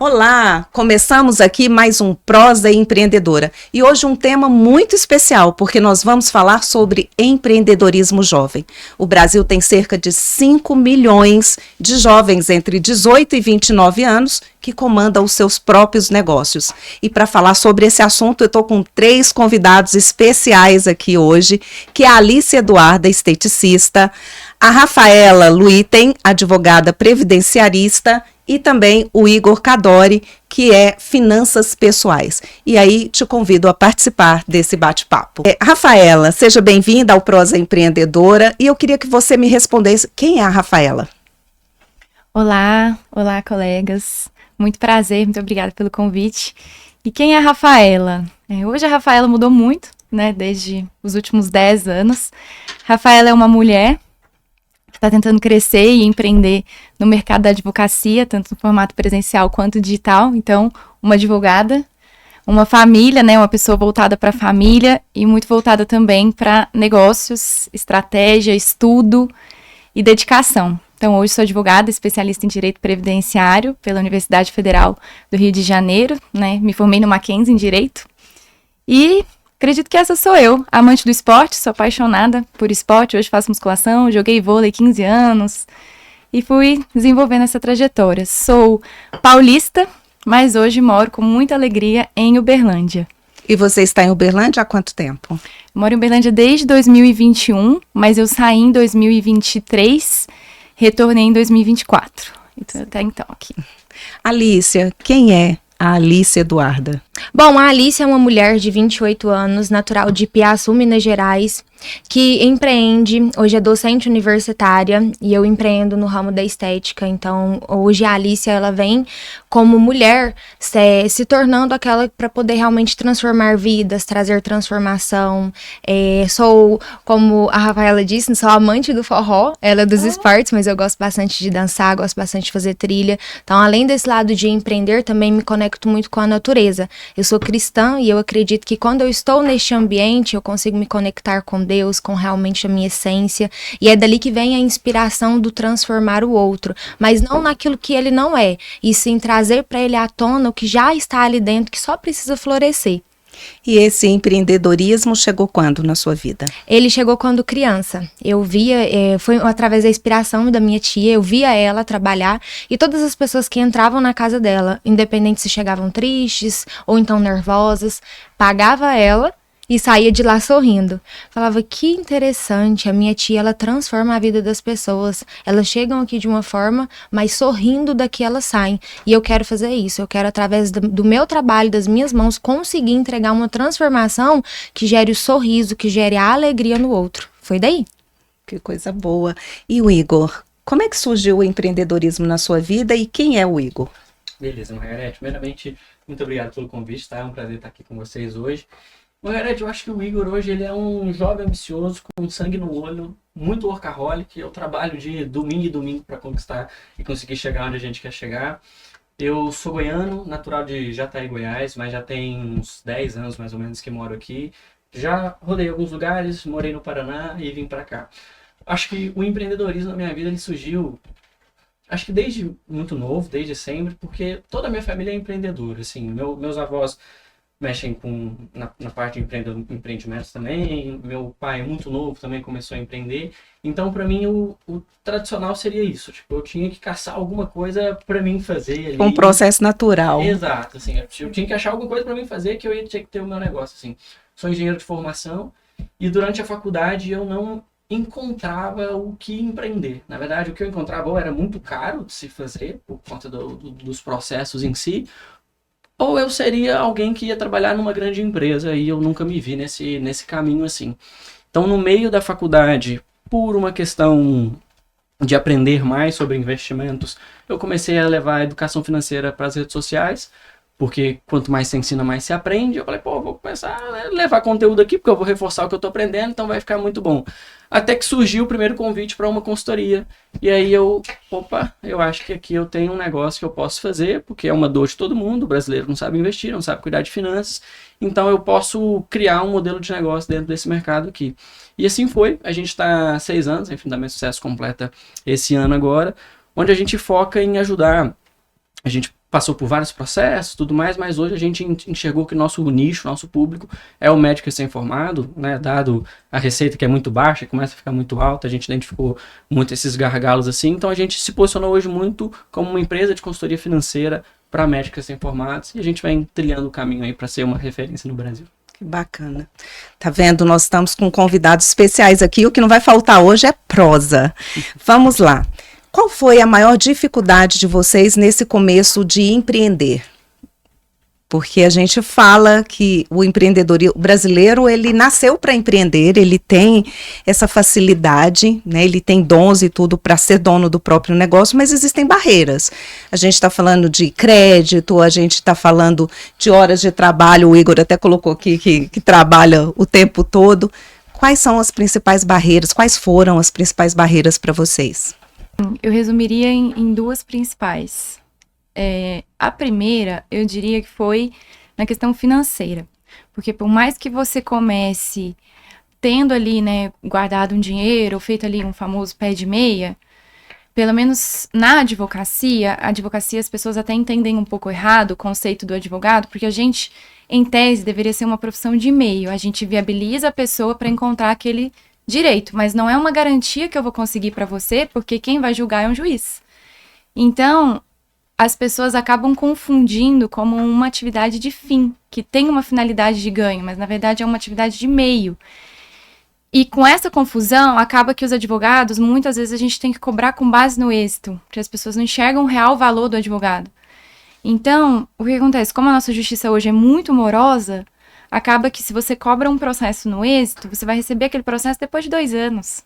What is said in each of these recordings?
Olá, começamos aqui mais um Prosa Empreendedora e hoje um tema muito especial porque nós vamos falar sobre empreendedorismo jovem. O Brasil tem cerca de 5 milhões de jovens entre 18 e 29 anos que comandam os seus próprios negócios. E para falar sobre esse assunto eu estou com 3 convidados especiais aqui hoje, que é a Alice Eduarda, esteticista, a Rafaela Luitem, advogada previdenciarista, e também o Igor Cadori, que é Finanças Pessoais. E aí te convido a participar desse bate-papo. Rafaela, seja bem-vinda ao Prosa Empreendedora e eu queria que você me respondesse quem é a Rafaela. Olá colegas, muito prazer, muito obrigada pelo convite. E quem é a Rafaela? Hoje a Rafaela mudou muito, né, desde os últimos 10 anos. Rafaela é uma mulher está tentando crescer e empreender no mercado da advocacia, tanto no formato presencial quanto digital. Então, uma advogada, uma família, né, uma pessoa voltada para a família e muito voltada também para negócios, estratégia, estudo e dedicação. Então, hoje sou advogada, especialista em Direito Previdenciário pela Universidade Federal do Rio de Janeiro, né, me formei no Mackenzie em Direito e acredito que essa sou eu, amante do esporte, sou apaixonada por esporte, hoje faço musculação, joguei vôlei 15 anos e fui desenvolvendo essa trajetória. Sou paulista, mas hoje moro com muita alegria em Uberlândia. E você está em Uberlândia há quanto tempo? Moro em Uberlândia desde 2021, mas eu saí em 2023, retornei em 2024. Então, até então aqui. Alícia, quem é a Alice Eduarda? Bom, a Alice é uma mulher de 28 anos, natural de Piaçu, Minas Gerais, que empreende, hoje é docente universitária e eu empreendo no ramo da estética. Então, hoje a Alice, ela vem como mulher se tornando aquela para poder realmente transformar vidas, trazer transformação. Sou, como a Rafaela disse, sou amante do forró, ela é dos esportes, mas eu gosto bastante de dançar, gosto bastante de fazer trilha. Então, além desse lado de empreender, também me conecto muito com a natureza. Eu sou cristã e eu acredito que quando eu estou neste ambiente, eu consigo me conectar com Deus, com realmente a minha essência. E é dali que vem a inspiração do transformar o outro. Mas não naquilo que ele não é. E sim trazer para ele à tona o que já está ali dentro, que só precisa florescer. E esse empreendedorismo chegou quando na sua vida? Ele chegou quando criança. Eu via, foi através da inspiração da minha tia, eu via ela trabalhar e todas as pessoas que entravam na casa dela, independente se chegavam tristes ou então nervosas, pagava ela e saía de lá sorrindo. Falava, que interessante, a minha tia, ela transforma a vida das pessoas. Elas chegam aqui de uma forma, mas sorrindo daqui elas saem. E eu quero fazer isso, eu quero através do meu trabalho, das minhas mãos, conseguir entregar uma transformação que gere o sorriso, que gere a alegria no outro. Foi daí. Que coisa boa. E o Igor, como é que surgiu o empreendedorismo na sua vida e quem é o Igor? Beleza, Margarete. Primeiramente, muito obrigado pelo convite, tá? É um prazer estar aqui com vocês hoje. Margarete, eu acho que o Igor hoje ele é um jovem ambicioso, com sangue no olho, muito workaholic. Eu trabalho de domingo em domingo para conquistar e conseguir chegar onde a gente quer chegar. Eu sou goiano, natural de Jataí, Goiás, mas já tem uns 10 anos mais ou menos que moro aqui. Já rodei alguns lugares, morei no Paraná e vim para cá. Acho que o empreendedorismo na minha vida ele surgiu, acho que desde muito novo, desde sempre, porque toda a minha família é empreendedora. Assim, meus avós mexem na parte de empreendimentos também. Meu pai, muito novo, também começou a empreender. Então, para mim, o tradicional seria isso. Tipo, eu tinha que caçar alguma coisa para mim fazer ali. Um processo natural. Exato. Assim, eu tinha que achar alguma coisa para mim fazer que eu ia ter que ter o meu negócio. Assim. Sou engenheiro de formação e durante a faculdade eu não encontrava o que empreender. Na verdade, o que eu encontrava ou era muito caro de se fazer, por conta dos processos em si, ou eu seria alguém que ia trabalhar numa grande empresa e eu nunca me vi nesse caminho assim. Então, no meio da faculdade, por uma questão de aprender mais sobre investimentos, eu comecei a levar a educação financeira para as redes sociais, porque quanto mais se ensina, mais se aprende. Eu falei, vou começar a levar conteúdo aqui, porque eu vou reforçar o que eu estou aprendendo, então vai ficar muito bom. Até que surgiu o primeiro convite para uma consultoria. E aí eu acho que aqui eu tenho um negócio que eu posso fazer, porque é uma dor de todo mundo, o brasileiro não sabe investir, não sabe cuidar de finanças, então eu posso criar um modelo de negócio dentro desse mercado aqui. E assim foi, a gente está há 6 anos, enfim, da Minha Sucesso completa esse ano agora, onde a gente foca em ajudar, a gente passou por vários processos, tudo mais, mas hoje a gente enxergou que nosso nicho, nosso público é o médico recém-formado, né, dado a receita que é muito baixa, começa a ficar muito alta, a gente identificou muito esses gargalos assim, então a gente se posicionou hoje muito como uma empresa de consultoria financeira para médicos recém-formados, e a gente vem trilhando o caminho aí para ser uma referência no Brasil. Que bacana. Tá vendo? Nós estamos com convidados especiais aqui, o que não vai faltar hoje é prosa. Vamos lá. Qual foi a maior dificuldade de vocês nesse começo de empreender? Porque a gente fala que o brasileiro, ele nasceu para empreender, ele tem essa facilidade, né? Ele tem dons e tudo para ser dono do próprio negócio, mas existem barreiras. A gente está falando de crédito, a gente está falando de horas de trabalho, o Igor até colocou aqui que trabalha o tempo todo. Quais são as principais barreiras? Quais foram as principais barreiras para vocês? Eu resumiria em duas principais. A primeira, eu diria que foi na questão financeira. Porque por mais que você comece tendo ali, né, guardado um dinheiro, ou feito ali um famoso pé de meia, pelo menos na advocacia as pessoas até entendem um pouco errado o conceito do advogado, porque a gente, em tese, deveria ser uma profissão de meio. A gente viabiliza a pessoa para encontrar aquele direito, mas não é uma garantia que eu vou conseguir para você, porque quem vai julgar é um juiz. Então, as pessoas acabam confundindo como uma atividade de fim, que tem uma finalidade de ganho, mas na verdade é uma atividade de meio. E com essa confusão, acaba que os advogados, muitas vezes a gente tem que cobrar com base no êxito, porque as pessoas não enxergam o real valor do advogado. Então, o que acontece? Como a nossa justiça hoje é muito morosa, acaba que se você cobra um processo no êxito, você vai receber aquele processo depois de 2 anos.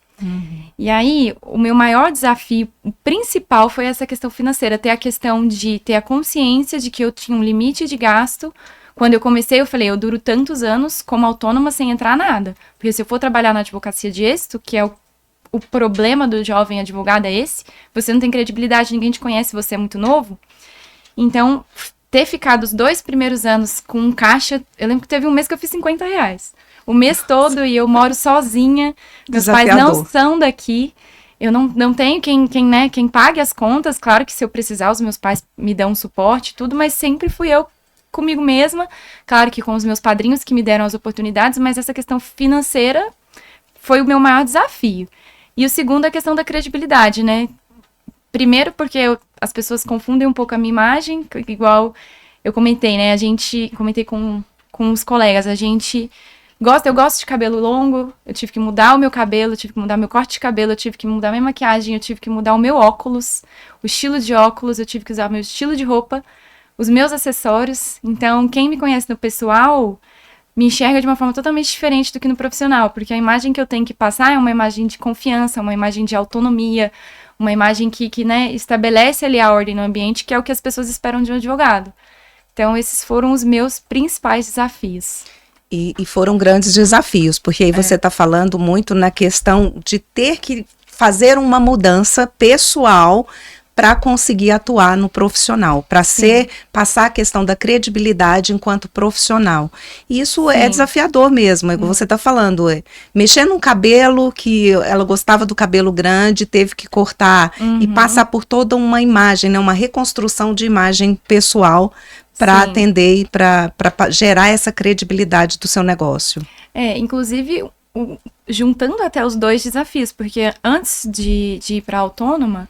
E aí, o meu maior desafio principal foi essa questão financeira, ter a questão de ter a consciência de que eu tinha um limite de gasto. Quando eu comecei, eu falei, eu duro tantos anos como autônoma sem entrar nada. Porque se eu for trabalhar na advocacia de êxito, que é o problema do jovem advogado é esse, você não tem credibilidade, ninguém te conhece, você é muito novo. Então, ter ficado os 2 primeiros anos com um caixa, eu lembro que teve um mês que eu fiz R$50. O mês todo, e eu moro sozinha, meus pais não são daqui, eu não tenho quem pague as contas, claro que se eu precisar, os meus pais me dão suporte, tudo, mas sempre fui eu comigo mesma, claro que com os meus padrinhos que me deram as oportunidades, mas essa questão financeira foi o meu maior desafio. E o segundo é a questão da credibilidade, né? Primeiro porque as pessoas confundem um pouco a minha imagem, igual eu comentei, né? Comentei com os colegas, eu gosto de cabelo longo, eu tive que mudar o meu cabelo, eu tive que mudar meu corte de cabelo, eu tive que mudar minha maquiagem, eu tive que mudar o meu óculos, o estilo de óculos, eu tive que usar o meu estilo de roupa, os meus acessórios. Então, quem me conhece no pessoal me enxerga de uma forma totalmente diferente do que no profissional, porque a imagem que eu tenho que passar é uma imagem de confiança, uma imagem de autonomia, uma imagem que né, estabelece ali a ordem no ambiente, que é o que as pessoas esperam de um advogado. Então, esses foram os meus principais desafios. E foram grandes desafios, porque aí você está falando muito na questão de ter que fazer uma mudança pessoal para conseguir atuar no profissional, para passar a questão da credibilidade enquanto profissional. E isso é desafiador mesmo, é o que você está falando. Mexer num cabelo que ela gostava do cabelo grande, teve que cortar e passar por toda uma imagem, né, uma reconstrução de imagem pessoal para atender e para gerar essa credibilidade do seu negócio. Inclusive, juntando até os 2 desafios, porque antes de ir para autônoma,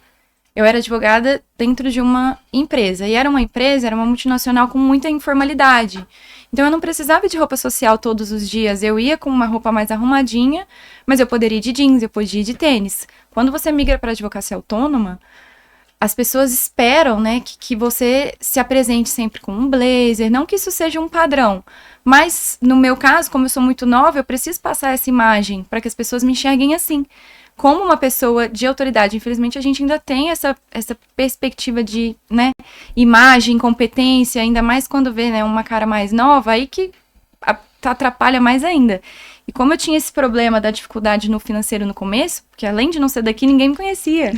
eu era advogada dentro de uma empresa, e era uma multinacional com muita informalidade. Então, eu não precisava de roupa social todos os dias, eu ia com uma roupa mais arrumadinha, mas eu poderia ir de jeans, eu podia ir de tênis. Quando você migra para a advocacia autônoma, as pessoas esperam, né, que você se apresente sempre com um blazer, não que isso seja um padrão, mas no meu caso, como eu sou muito nova, eu preciso passar essa imagem para que as pessoas me enxerguem assim, como uma pessoa de autoridade. Infelizmente, a gente ainda tem essa perspectiva de, né, imagem, competência, ainda mais quando vê, né, uma cara mais nova, aí que atrapalha mais ainda. E como eu tinha esse problema da dificuldade no financeiro no começo, porque além de não ser daqui, ninguém me conhecia.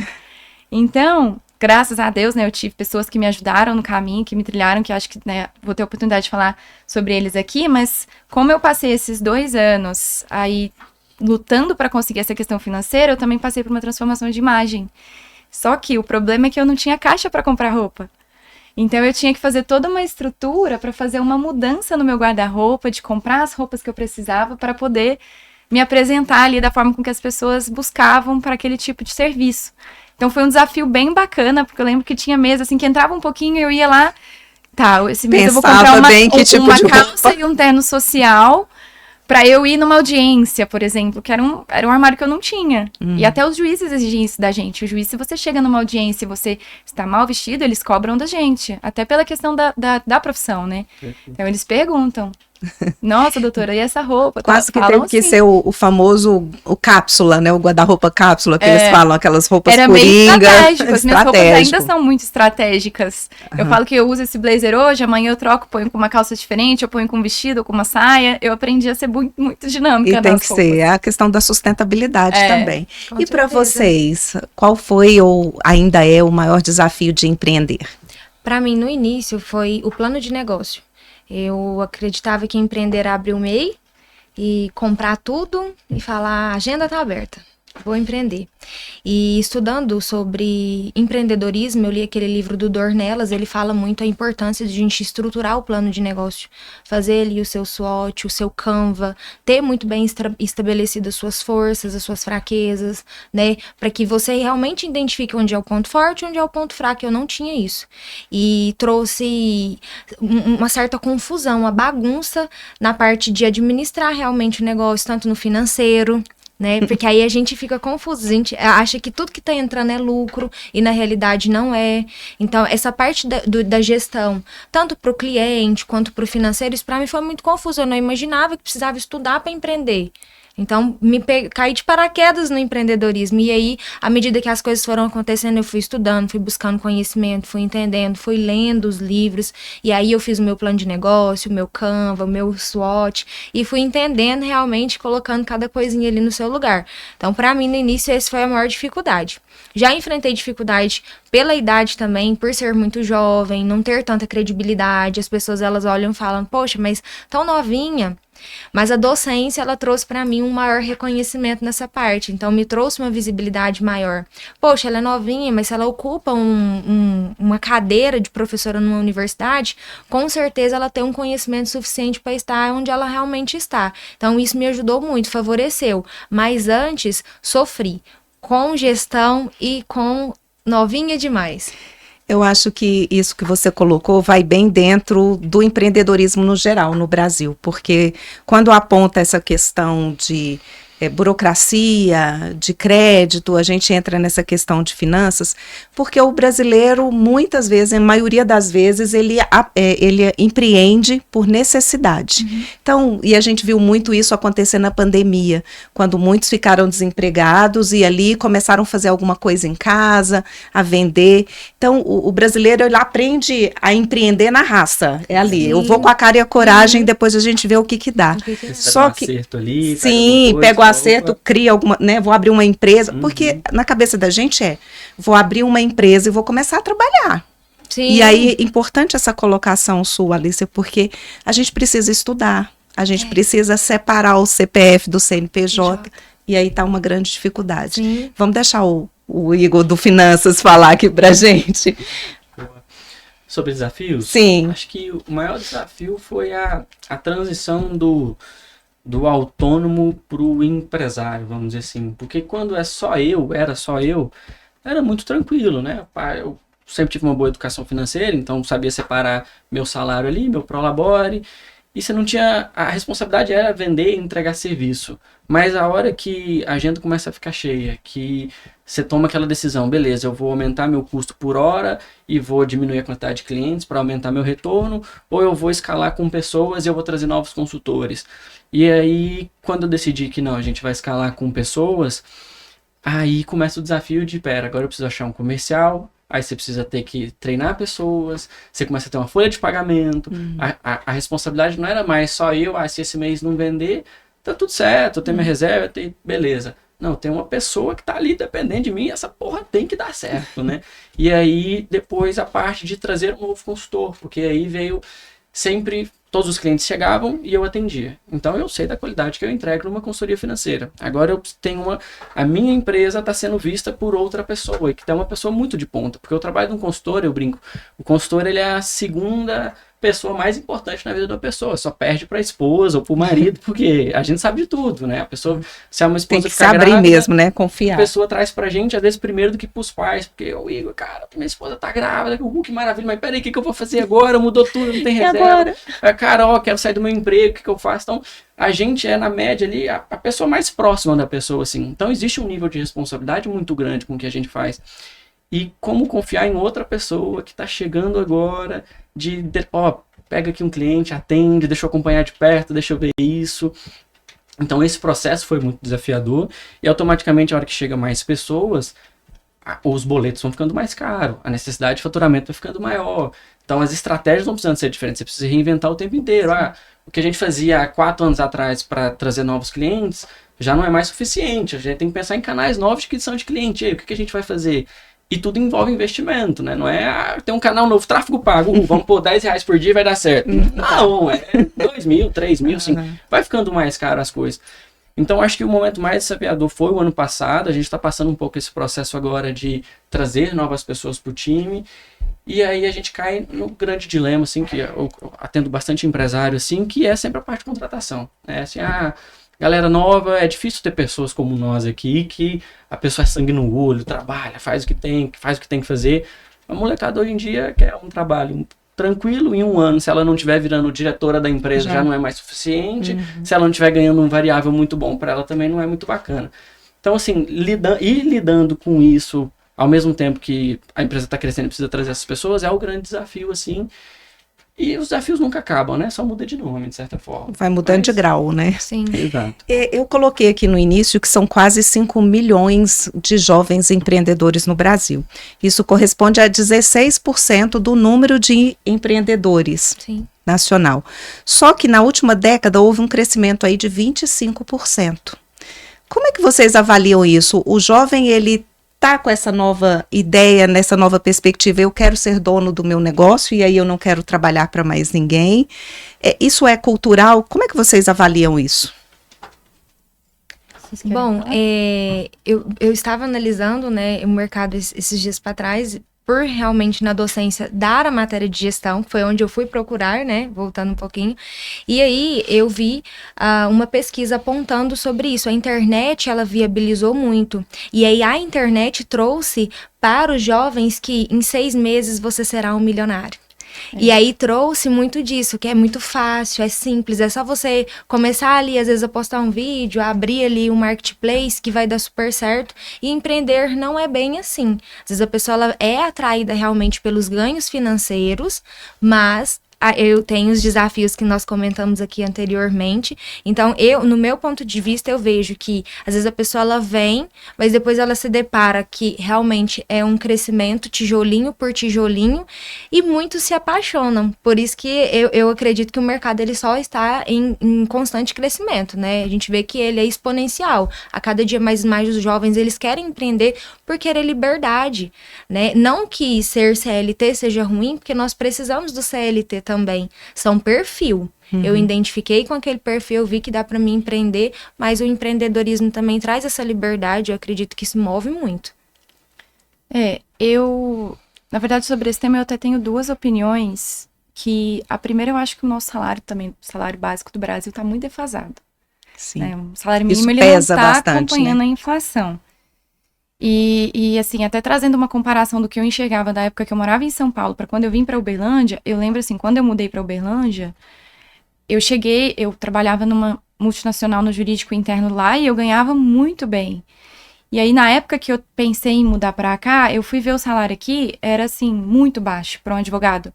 Então, graças a Deus, né, eu tive pessoas que me ajudaram no caminho, que me trilharam, que acho que, né, vou ter a oportunidade de falar sobre eles aqui, mas como eu passei esses 2 anos aí lutando para conseguir essa questão financeira, eu também passei por uma transformação de imagem. Só que o problema é que eu não tinha caixa para comprar roupa. Então eu tinha que fazer toda uma estrutura para fazer uma mudança no meu guarda-roupa, de comprar as roupas que eu precisava para poder me apresentar ali da forma com que as pessoas buscavam para aquele tipo de serviço. Então foi um desafio bem bacana, porque eu lembro que tinha mês assim que entrava um pouquinho e eu ia lá, tá, esse mês eu vou comprar uma calça e um terno social para eu ir numa audiência, por exemplo, que era um armário que eu não tinha. E até os juízes exigem isso da gente. O juiz, se você chega numa audiência e você está mal vestido, eles cobram da gente. Até pela questão da profissão, né? Então eles perguntam. Nossa, doutora, e essa roupa? Quase que teve que ser o famoso cápsula, né? O guarda-roupa cápsula, que eles falam, aquelas roupas era coringa. Meio estratégico. As minhas roupas ainda são muito estratégicas. Eu falo que eu uso esse blazer hoje, amanhã eu troco, ponho com uma calça diferente, eu ponho com um vestido, com uma saia. Eu aprendi a ser muito, muito dinâmica. E tem que ser, é a questão da sustentabilidade também. E para vocês, qual foi ou ainda é o maior desafio de empreender? Para mim, no início, foi o plano de negócio. Eu acreditava que empreender era abrir o MEI e comprar tudo e falar, a agenda tá aberta, vou empreender. E estudando sobre empreendedorismo, eu li aquele livro do Dornelas, ele fala muito a importância de a gente estruturar o plano de negócio, fazer ali o seu SWOT, o seu Canva, ter muito bem estabelecidas as suas forças, as suas fraquezas, né, para que você realmente identifique onde é o ponto forte e onde é o ponto fraco. Eu não tinha isso. E trouxe uma certa confusão, uma bagunça na parte de administrar realmente o negócio, tanto no financeiro, né? Porque aí a gente fica confuso, a gente acha que tudo que tá entrando é lucro e na realidade não é. Então, essa parte da gestão, tanto para o cliente quanto para o financeiro, isso para mim foi muito confuso. Eu não imaginava que precisava estudar para empreender. Então, caí de paraquedas no empreendedorismo. E aí, à medida que as coisas foram acontecendo, eu fui estudando, fui buscando conhecimento, fui entendendo, fui lendo os livros. E aí, eu fiz o meu plano de negócio, o meu Canva, o meu SWOT. E fui entendendo realmente, colocando cada coisinha ali no seu lugar. Então, para mim, no início, essa foi a maior dificuldade. Já enfrentei dificuldade pela idade também, por ser muito jovem, não ter tanta credibilidade. As pessoas, elas olham e falam, poxa, mas tão novinha. Mas a docência, ela trouxe para mim um maior reconhecimento nessa parte. Então, me trouxe uma visibilidade maior. Poxa, ela é novinha, mas se ela ocupa uma cadeira de professora numa universidade, com certeza ela tem um conhecimento suficiente para estar onde ela realmente está. Então, isso me ajudou muito, favoreceu. Mas antes, sofri com gestão e com novinha demais. Eu acho que isso que você colocou vai bem dentro do empreendedorismo no geral, no Brasil, porque quando aponta essa questão de burocracia, de crédito, a gente entra nessa questão de finanças, porque o brasileiro, muitas vezes, a maioria das vezes, ele empreende por necessidade. Então, e a gente viu muito isso acontecer na pandemia, quando muitos ficaram desempregados e ali começaram a fazer alguma coisa em casa, a vender. Então, o brasileiro, ele aprende a empreender na raça, é ali. Sim. Eu vou com a cara e a coragem, depois a gente vê o que dá. Só que acerto ali, sim, pega o acerto, cria alguma, né, vou abrir uma empresa, porque na cabeça da gente vou abrir uma empresa e vou começar a trabalhar. Sim. E aí, importante essa colocação sua, Alicia, porque a gente precisa estudar, a gente precisa separar o CPF do CNPJ, e aí tá uma grande dificuldade. Sim. Vamos deixar o Igor do Finanças falar aqui pra gente. Sobre desafios? Sim. Acho que o maior desafio foi a transição do autônomo para o empresário, vamos dizer assim. Porque quando era só eu, era muito tranquilo, né? Eu sempre tive uma boa educação financeira, então sabia separar meu salário ali, meu prolabore, e você não tinha... A responsabilidade era vender e entregar serviço. Mas a hora que a agenda começa a ficar cheia, que você toma aquela decisão, beleza, eu vou aumentar meu custo por hora e vou diminuir a quantidade de clientes para aumentar meu retorno, ou eu vou escalar com pessoas e eu vou trazer novos consultores. E aí, quando eu decidi que não, a gente vai escalar com pessoas, aí começa o desafio de, agora eu preciso achar um comercial, aí você precisa ter que treinar pessoas, você começa a ter uma folha de pagamento, a responsabilidade não era mais só eu, se esse mês não vender, tá tudo certo, eu tenho minha reserva, beleza. Não, tem uma pessoa que tá ali dependendo de mim, essa porra tem que dar certo, né? E aí, depois, a parte de trazer um novo consultor, porque aí veio... Sempre todos os clientes chegavam e eu atendia. Então eu sei da qualidade que eu entrego numa consultoria financeira. Agora eu tenho a minha empresa está sendo vista por outra pessoa, que é uma pessoa muito de ponta, porque eu trabalho num consultor, eu brinco. O consultor, ele é a segunda pessoa mais importante na vida da pessoa, só perde para a esposa ou para o marido, porque a gente sabe de tudo, né? A pessoa, se é uma esposa tem que se abrir grávida, mesmo, né? Confiar. A pessoa traz pra gente, às vezes, primeiro do que pros pais, porque o Igor, cara, minha esposa tá grávida, que maravilha, mas peraí, o que eu vou fazer agora? Mudou tudo, não tem reserva. Cara, ó, quero sair do meu emprego, o que eu faço? Então, a gente é, na média ali, a pessoa mais próxima da pessoa, assim. Então, existe um nível de responsabilidade muito grande com o que a gente faz. E como confiar em outra pessoa que tá chegando agora, ó, pega aqui um cliente, atende, deixa eu acompanhar de perto, deixa eu ver isso. Então esse processo foi muito desafiador e automaticamente a hora que chega mais pessoas, os boletos vão ficando mais caros, a necessidade de faturamento vai ficando maior. Então as estratégias não precisam ser diferentes, você precisa reinventar o tempo inteiro. O que a gente fazia há 4 anos atrás para trazer novos clientes já não é mais suficiente, a gente tem que pensar em canais novos de aquisição de cliente. E aí, o que a gente vai fazer? E tudo envolve investimento, né? Não é, tem um canal novo, tráfego pago, vamos pôr R$10 por dia e vai dar certo. Não, é 2 mil, 3 mil, assim, vai ficando mais caro as coisas. Então, acho que o momento mais desafiador foi o ano passado, a gente está passando um pouco esse processo agora de trazer novas pessoas para o time, e aí a gente cai no grande dilema, assim, que eu atendo bastante empresário, assim, que é sempre a parte de contratação, né? Assim, galera nova, é difícil ter pessoas como nós aqui, que a pessoa é sangue no olho, trabalha, faz o que tem que fazer. A molecada hoje em dia quer um trabalho tranquilo, em 1 ano, se ela não estiver virando diretora da empresa, já não é mais suficiente. Se ela não estiver ganhando um variável muito bom para ela, também não é muito bacana. Então, assim, lidando com isso, ao mesmo tempo que a empresa está crescendo e precisa trazer essas pessoas, é o grande desafio, assim. E os desafios nunca acabam, né? Só muda de nome, de certa forma. Vai mudando de grau, né? Sim. Exato. Eu coloquei aqui no início que são quase 5 milhões de jovens empreendedores no Brasil. Isso corresponde a 16% do número de empreendedores nacional. Só que na última década houve um crescimento aí de 25%. Como é que vocês avaliam isso? O jovem, ele tá com essa nova ideia, nessa nova perspectiva, eu quero ser dono do meu negócio e aí eu não quero trabalhar para mais ninguém. Isso é cultural? Como é que vocês avaliam isso? Bom, eu estava analisando, né, o mercado esses dias para trás, por realmente na docência dar a matéria de gestão, que foi onde eu fui procurar, né, voltando um pouquinho, e aí eu vi uma pesquisa apontando sobre isso. A internet, ela viabilizou muito, e aí a internet trouxe para os jovens que em 6 meses você será um milionário. E aí trouxe muito disso, que é muito fácil, é simples, é só você começar ali, às vezes, a postar um vídeo, abrir ali um marketplace que vai dar super certo, e empreender não é bem assim. Às vezes a pessoa ela é atraída realmente pelos ganhos financeiros, mas eu tenho os desafios que nós comentamos aqui anteriormente. Então, no meu ponto de vista, eu vejo que às vezes a pessoa ela vem, mas depois ela se depara que realmente é um crescimento tijolinho por tijolinho e muitos se apaixonam. Por isso que eu acredito que o mercado ele só está em constante crescimento, né? A gente vê que ele é exponencial. A cada dia mais os jovens eles querem empreender por querer liberdade, né? Não que ser CLT seja ruim, porque nós precisamos do CLT também, são perfil. Eu identifiquei com aquele perfil, vi que dá para mim empreender, mas o empreendedorismo também traz essa liberdade, eu acredito que isso move muito. Na verdade, sobre esse tema eu até tenho 2 opiniões, que a primeira eu acho que o nosso salário também, o salário básico do Brasil está muito defasado. Sim. Né? O salário mínimo ele não está acompanhando, né, a inflação. E assim, até trazendo uma comparação do que eu enxergava da época que eu morava em São Paulo para quando eu vim para Uberlândia, eu lembro assim, quando eu mudei para Uberlândia, eu trabalhava numa multinacional no jurídico interno lá e eu ganhava muito bem. E aí, na época que eu pensei em mudar para cá, eu fui ver o salário aqui, era assim, muito baixo para um advogado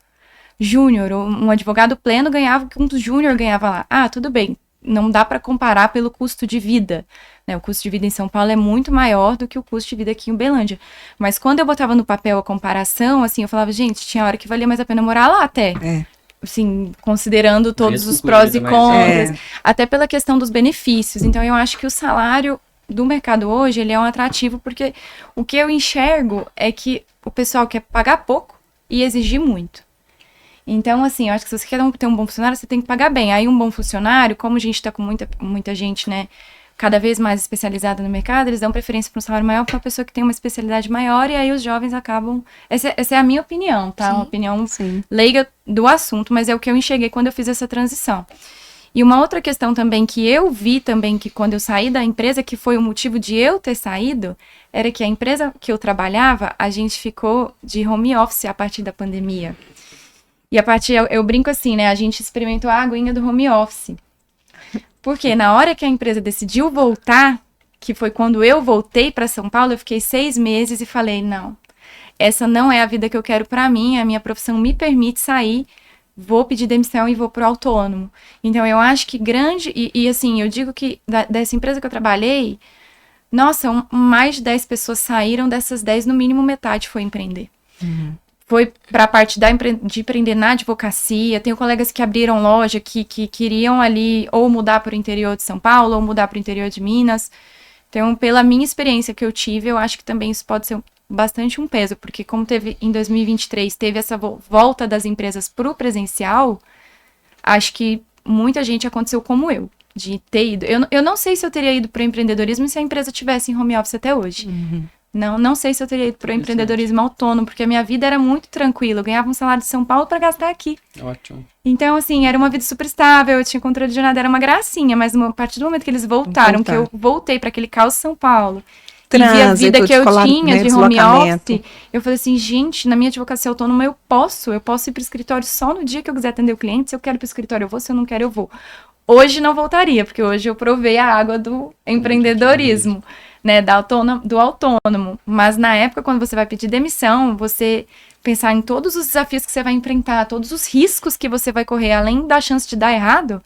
júnior. Um advogado pleno ganhava o que um júnior ganhava lá. Tudo bem, não dá para comparar pelo custo de vida, né? O custo de vida em São Paulo é muito maior do que o custo de vida aqui em Uberlândia. Mas quando eu botava no papel a comparação, assim, eu falava, gente, tinha hora que valia mais a pena morar lá até. Assim, considerando todos os prós e contras, até pela questão dos benefícios. Então, eu acho que o salário do mercado hoje, ele é um atrativo, porque o que eu enxergo é que o pessoal quer pagar pouco e exigir muito. Então, assim, eu acho que se você quer ter um bom funcionário, você tem que pagar bem. Aí um bom funcionário, como a gente tá com muita gente, né, cada vez mais especializada no mercado, eles dão preferência para um salário maior para uma pessoa que tem uma especialidade maior, e aí os jovens acabam... Essa é a minha opinião, tá? Sim, uma opinião sim. leiga do assunto, mas é o que eu enxerguei quando eu fiz essa transição. E uma outra questão também que eu vi também, que quando eu saí da empresa, que foi o motivo de eu ter saído, era que a empresa que eu trabalhava, a gente ficou de home office a partir da pandemia. E a partir, eu brinco assim, né? A gente experimentou a aguinha do home office. Porque na hora que a empresa decidiu voltar, que foi quando eu voltei para São Paulo, eu fiquei 6 meses e falei, não, essa não é a vida que eu quero para mim, a minha profissão me permite sair, vou pedir demissão e vou pro autônomo. Então, eu acho que e assim, eu digo que dessa empresa que eu trabalhei, nossa, mais de 10 pessoas saíram, dessas 10, no mínimo metade foi empreender. Foi para a parte de empreender na advocacia. Tenho colegas que abriram loja, que queriam ali ou mudar para o interior de São Paulo, ou mudar para o interior de Minas. Então, pela minha experiência que eu tive, eu acho que também isso pode ser bastante um peso, porque como teve em 2023, teve essa volta das empresas para o presencial, acho que muita gente aconteceu como eu, de ter ido. Eu não sei se eu teria ido para o empreendedorismo se a empresa tivesse em home office até hoje. Não sei se eu teria ido para o empreendedorismo autônomo, porque a minha vida era muito tranquila. Eu ganhava um salário de São Paulo para gastar aqui. Ótimo. Então, assim, era uma vida super estável, eu tinha controle de jornada, era uma gracinha, mas a partir do momento que eles voltaram, que eu voltei para aquele caos de São Paulo, e vi a vida que eu tinha de home office, eu falei assim, gente, na minha advocacia autônoma eu posso ir para o escritório só no dia que eu quiser atender o cliente. Se eu quero ir para o escritório, eu vou. Se eu não quero, eu vou. Hoje não voltaria, porque hoje eu provei a água do empreendedorismo, né, do autônomo. Mas na época, quando você vai pedir demissão, você pensar em todos os desafios que você vai enfrentar, todos os riscos que você vai correr, além da chance de dar errado.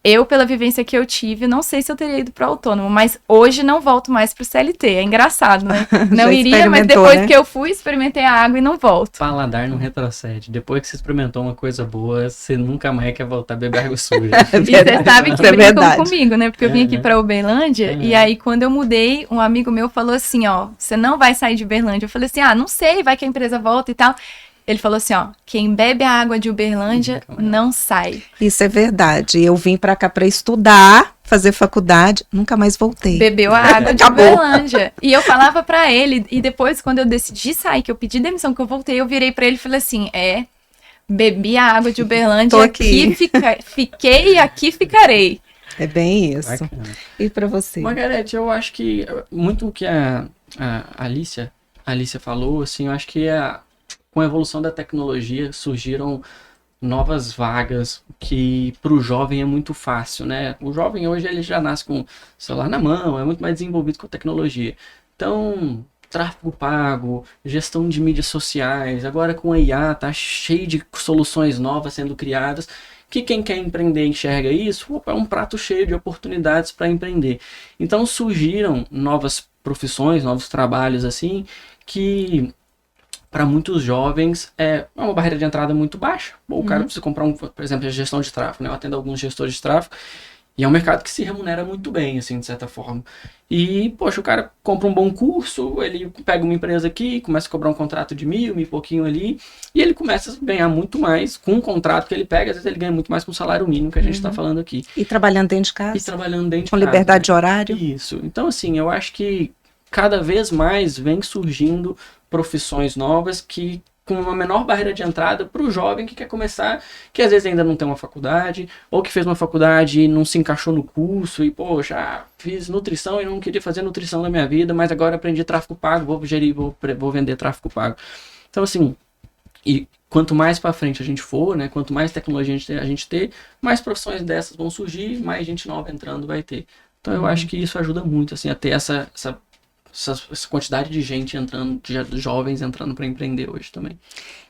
Eu, pela vivência que eu tive, não sei se eu teria ido para o autônomo, mas hoje não volto mais para o CLT. É engraçado, né? Não iria, mas depois que eu fui, experimentei a água e não volto. Paladar não retrocede. Depois que você experimentou uma coisa boa, você nunca mais quer voltar a beber água suja. E você sabe que brincam comigo, né? Porque eu vim aqui para Uberlândia e aí quando eu mudei, um amigo meu falou assim, ó, você não vai sair de Uberlândia. Eu falei assim, não sei, vai que a empresa volta e tal. Ele falou assim, ó, quem bebe a água de Uberlândia não sai. Isso é verdade. Eu vim pra cá pra estudar, fazer faculdade, nunca mais voltei. Bebeu a água de Uberlândia. E eu falava pra ele, e depois quando eu decidi sair, que eu pedi demissão, que eu voltei, eu virei pra ele e falei assim, bebi a água de Uberlândia, Tô aqui. Fiquei e aqui ficarei. É bem isso. Bacana. E pra você? Margarete, eu acho que muito o que a Alicia falou, assim, eu acho que com a evolução da tecnologia surgiram novas vagas que para o jovem é muito fácil, né? O jovem hoje ele já nasce com o celular na mão, é muito mais desenvolvido com a tecnologia. Então, tráfego pago, gestão de mídias sociais, agora com a IA tá cheio de soluções novas sendo criadas, que quem quer empreender enxerga isso, é um prato cheio de oportunidades para empreender. Então surgiram novas profissões, novos trabalhos assim, que para muitos jovens é uma barreira de entrada muito baixa. Bom, o cara precisa comprar, por exemplo, a gestão de tráfego, né? Eu atendo alguns gestores de tráfego e é um mercado que se remunera muito bem, assim, de certa forma. E, poxa, o cara compra um bom curso, ele pega uma empresa aqui, começa a cobrar um contrato de 1.000 e pouquinho ali, e ele começa a ganhar muito mais com o contrato que ele pega, às vezes ele ganha muito mais com o salário mínimo que a gente está falando aqui. E trabalhando dentro de casa? E trabalhando dentro de com casa. Com liberdade né? de horário? Isso. Então, assim, eu acho que cada vez mais vem surgindo profissões novas que com uma menor barreira de entrada para o jovem que quer começar, que às vezes ainda não tem uma faculdade, ou que fez uma faculdade e não se encaixou no curso, e poxa, fiz nutrição e não queria fazer nutrição na minha vida, mas agora aprendi tráfego pago, vou vender tráfego pago. Então assim, e quanto mais para frente a gente for, né, quanto mais tecnologia a gente ter, mais profissões dessas vão surgir, mais gente nova entrando vai ter. Então eu acho que isso ajuda muito assim, a ter essa quantidade de gente entrando, de jovens entrando para empreender hoje também.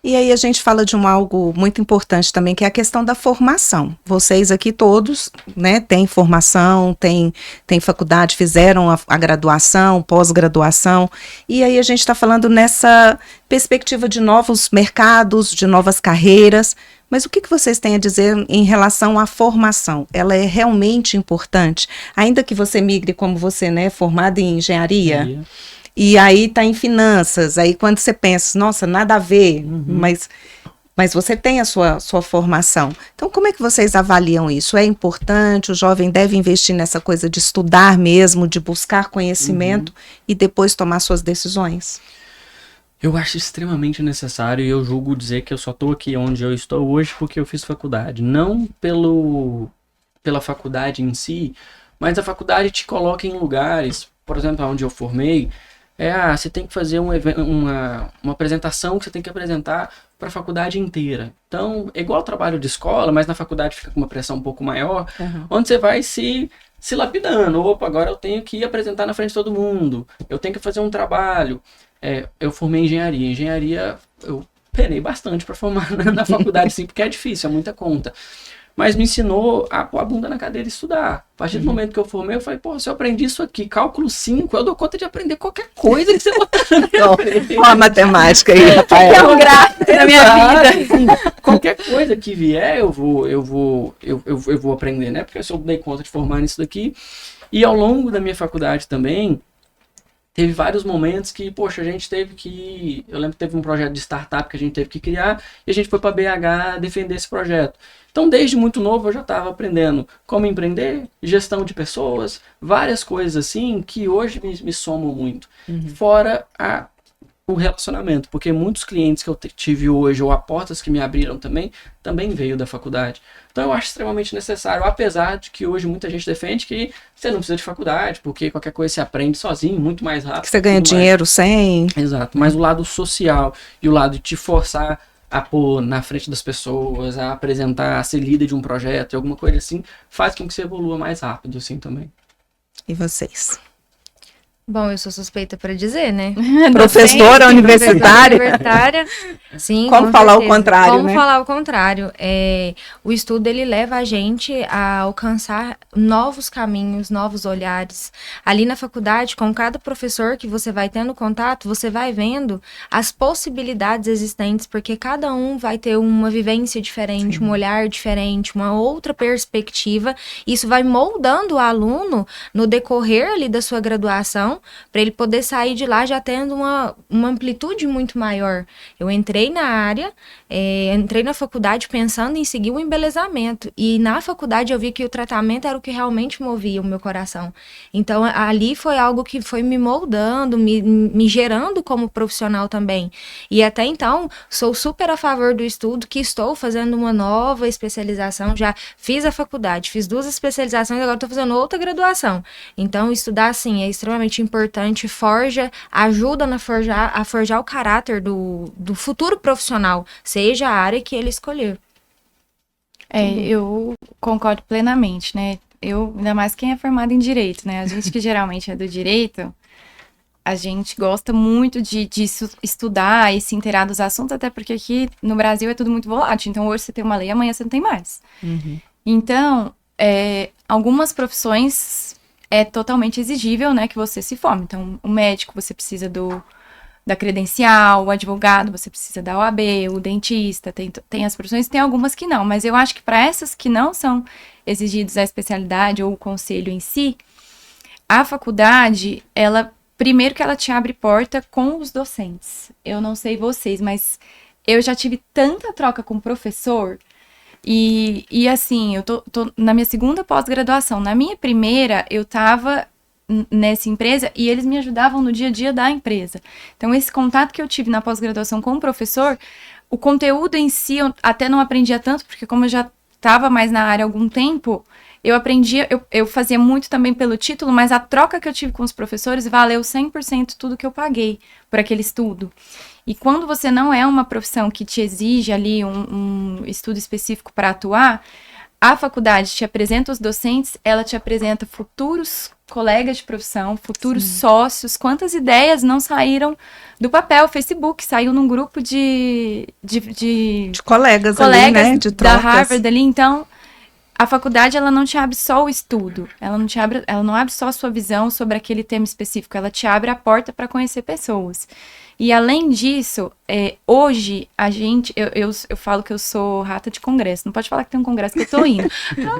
E aí a gente fala de algo muito importante também, que é a questão da formação. Vocês aqui todos, né, têm formação, têm faculdade, fizeram a graduação, pós-graduação, e aí a gente está falando nessa perspectiva de novos mercados, de novas carreiras. Mas o que vocês têm a dizer em relação à formação? Ela é realmente importante? Ainda que você migre como você, né, formado em engenharia, e aí está em finanças, aí quando você pensa, nossa, nada a ver, mas Mas você tem a sua formação. Então, como é que vocês avaliam isso? É importante? O jovem deve investir nessa coisa de estudar mesmo, de buscar conhecimento e depois tomar suas decisões? Eu acho extremamente necessário e eu julgo dizer que eu só estou aqui onde eu estou hoje porque eu fiz faculdade. Não pela faculdade em si, mas a faculdade te coloca em lugares, por exemplo, onde eu formei, você tem que fazer uma apresentação que você tem que apresentar para a faculdade inteira. Então, é igual ao trabalho de escola, mas na faculdade fica com uma pressão um pouco maior, onde você vai se lapidando. Opa, agora eu tenho que apresentar na frente de todo mundo, eu tenho que fazer um trabalho. Eu formei em engenharia. Engenharia, eu penei bastante para formar na faculdade, sim, porque é difícil, é muita conta. Mas me ensinou a pôr a bunda na cadeira e estudar. A partir do momento que eu formei, eu falei, pô, se eu aprendi isso aqui, cálculo 5, eu dou conta de aprender qualquer coisa que você botar na minha frente. Ó a matemática aí, Rafael. É um gráfico da minha vida. Qualquer coisa que vier, eu vou aprender, né? Porque eu dei conta de formar nisso daqui. E ao longo da minha faculdade também, teve vários momentos que, poxa, a gente teve que... Eu lembro que teve um projeto de startup que a gente teve que criar e a gente foi para BH defender esse projeto. Então, desde muito novo, eu já estava aprendendo como empreender, gestão de pessoas, várias coisas assim que hoje me somam muito. Fora o relacionamento, porque muitos clientes que eu tive hoje, ou a portas que me abriram também veio da faculdade. Então eu acho extremamente necessário, apesar de que hoje muita gente defende que você não precisa de faculdade, porque qualquer coisa você aprende sozinho, muito mais rápido. Que você ganha dinheiro sem... Exato, mas o lado social e o lado de te forçar a pôr na frente das pessoas, a apresentar, a ser líder de um projeto, alguma coisa assim, faz com que você evolua mais rápido, assim, também. E vocês? Bom, eu sou suspeita para dizer, né? Professora universitária. Sim, como falar o contrário, como né? falar o contrário? O estudo, ele leva a gente a alcançar novos caminhos, novos olhares. Ali na faculdade, com cada professor que você vai tendo contato, você vai vendo as possibilidades existentes, porque cada um vai ter uma vivência diferente, um olhar diferente, uma outra perspectiva. Isso vai moldando o aluno no decorrer ali da sua graduação, para ele poder sair de lá já tendo uma amplitude muito maior. Eu entrei na área, entrei na faculdade pensando em seguir o embelezamento, e na faculdade eu vi que o tratamento era o que realmente movia o meu coração. Então ali foi algo que foi me moldando, me gerando como profissional também. E até então sou super a favor do estudo, que estou fazendo uma nova especialização, já fiz a faculdade, fiz 2 especializações, agora estou fazendo outra graduação. Então estudar, assim, é extremamente importante, ajuda a forjar o caráter do futuro profissional, seja a área que ele escolher. Eu concordo plenamente, né? Ainda mais quem é formado em Direito, né? A gente que geralmente é do Direito, a gente gosta muito de estudar e se inteirar dos assuntos, até porque aqui no Brasil é tudo muito volátil. Então, hoje você tem uma lei, amanhã você não tem mais. Então, algumas profissões é totalmente exigível, né, que você se forme. Então, o médico, você precisa da credencial, o advogado, você precisa da OAB, o dentista, tem as profissões, tem algumas que não. Mas eu acho que para essas que não são exigidas a especialidade ou o conselho em si, a faculdade, primeiro que ela te abre porta com os docentes. Eu não sei vocês, mas eu já tive tanta troca com o professor. E assim, eu tô na minha segunda pós-graduação. Na minha primeira, eu tava nessa empresa e eles me ajudavam no dia a dia da empresa. Então, esse contato que eu tive na pós-graduação com o professor, o conteúdo em si, eu até não aprendia tanto, porque como eu já estava mais na área há algum tempo, eu aprendia, eu fazia muito também pelo título, mas a troca que eu tive com os professores valeu 100% tudo que eu paguei por aquele estudo. E quando você não é uma profissão que te exige ali um estudo específico para atuar, a faculdade te apresenta os docentes, ela te apresenta futuros colegas de profissão, futuros sócios, quantas ideias não saíram do papel. O Facebook saiu num grupo de colegas ali, né? De trocas. Da Harvard ali. Então, a faculdade, ela não te abre só o estudo, ela não abre só a sua visão sobre aquele tema específico, ela te abre a porta para conhecer pessoas. E além disso, hoje eu falo que eu sou rata de congresso. Não pode falar que tem um congresso que eu tô indo.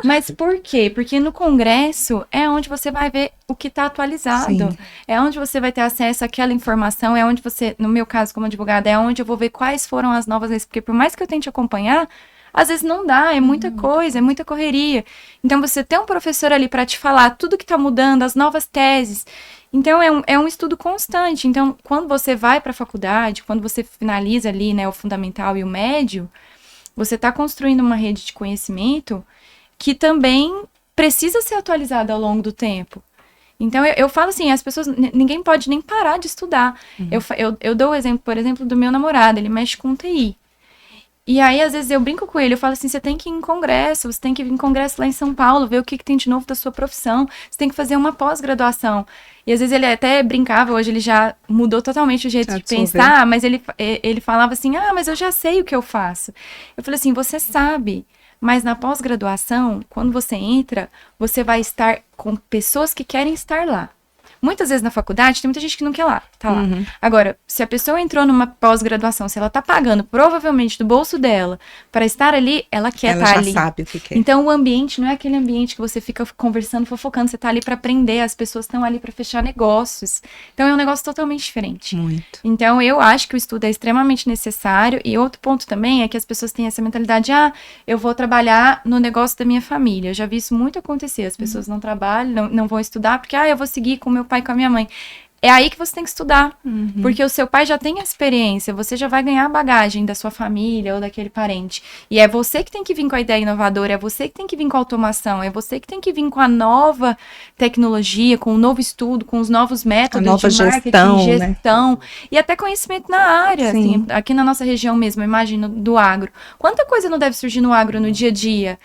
Mas por quê? Porque no congresso é onde você vai ver o que está atualizado. Sim. É onde você vai ter acesso àquela informação. É onde você, no meu caso como advogada, é onde eu vou ver quais foram as novas leis. Porque por mais que eu tente acompanhar, às vezes não dá, é muita coisa, é muita correria. Então você ter um professor ali para te falar tudo que está mudando, as novas teses. Então é um estudo constante. Então quando você vai para a faculdade, quando você finaliza ali, né, o fundamental e o médio, você está construindo uma rede de conhecimento que também precisa ser atualizada ao longo do tempo. Então eu falo assim, as pessoas, ninguém pode nem parar de estudar. Eu dou o exemplo, por exemplo, do meu namorado, ele mexe com TI. E aí, às vezes, eu brinco com ele, eu falo assim, você tem que ir em congresso, você tem que vir em congresso lá em São Paulo, ver o que tem de novo da sua profissão, você tem que fazer uma pós-graduação. E às vezes ele até brincava, hoje ele já mudou totalmente o jeito de pensar, mas ele falava assim, mas eu já sei o que eu faço. Eu falei assim, você sabe, mas na pós-graduação, quando você entra, você vai estar com pessoas que querem estar lá. Muitas vezes na faculdade tem muita gente que não quer tá lá. Agora, se a pessoa entrou numa pós-graduação, se ela tá pagando provavelmente do bolso dela para estar ali, ela quer estar ali. Ela já sabe o que quer. Então o ambiente não é aquele ambiente que você fica conversando, fofocando, você tá ali para aprender, as pessoas estão ali para fechar negócios. Então é um negócio totalmente diferente. Muito. Então eu acho que o estudo é extremamente necessário e outro ponto também é que as pessoas têm essa mentalidade, eu vou trabalhar no negócio da minha família. Eu já vi isso muito acontecer, as pessoas não trabalham, não vão estudar porque eu vou seguir com meu pai e com a minha mãe. É aí que você tem que estudar, porque o seu pai já tem a experiência, você já vai ganhar a bagagem da sua família ou daquele parente. E é você que tem que vir com a ideia inovadora, é você que tem que vir com a automação, é você que tem que vir com a nova tecnologia, com o novo estudo, com os novos métodos de marketing, gestão, e até conhecimento na área. Assim, aqui na nossa região mesmo, imagino, do agro. Quanta coisa não deve surgir no agro no dia a dia?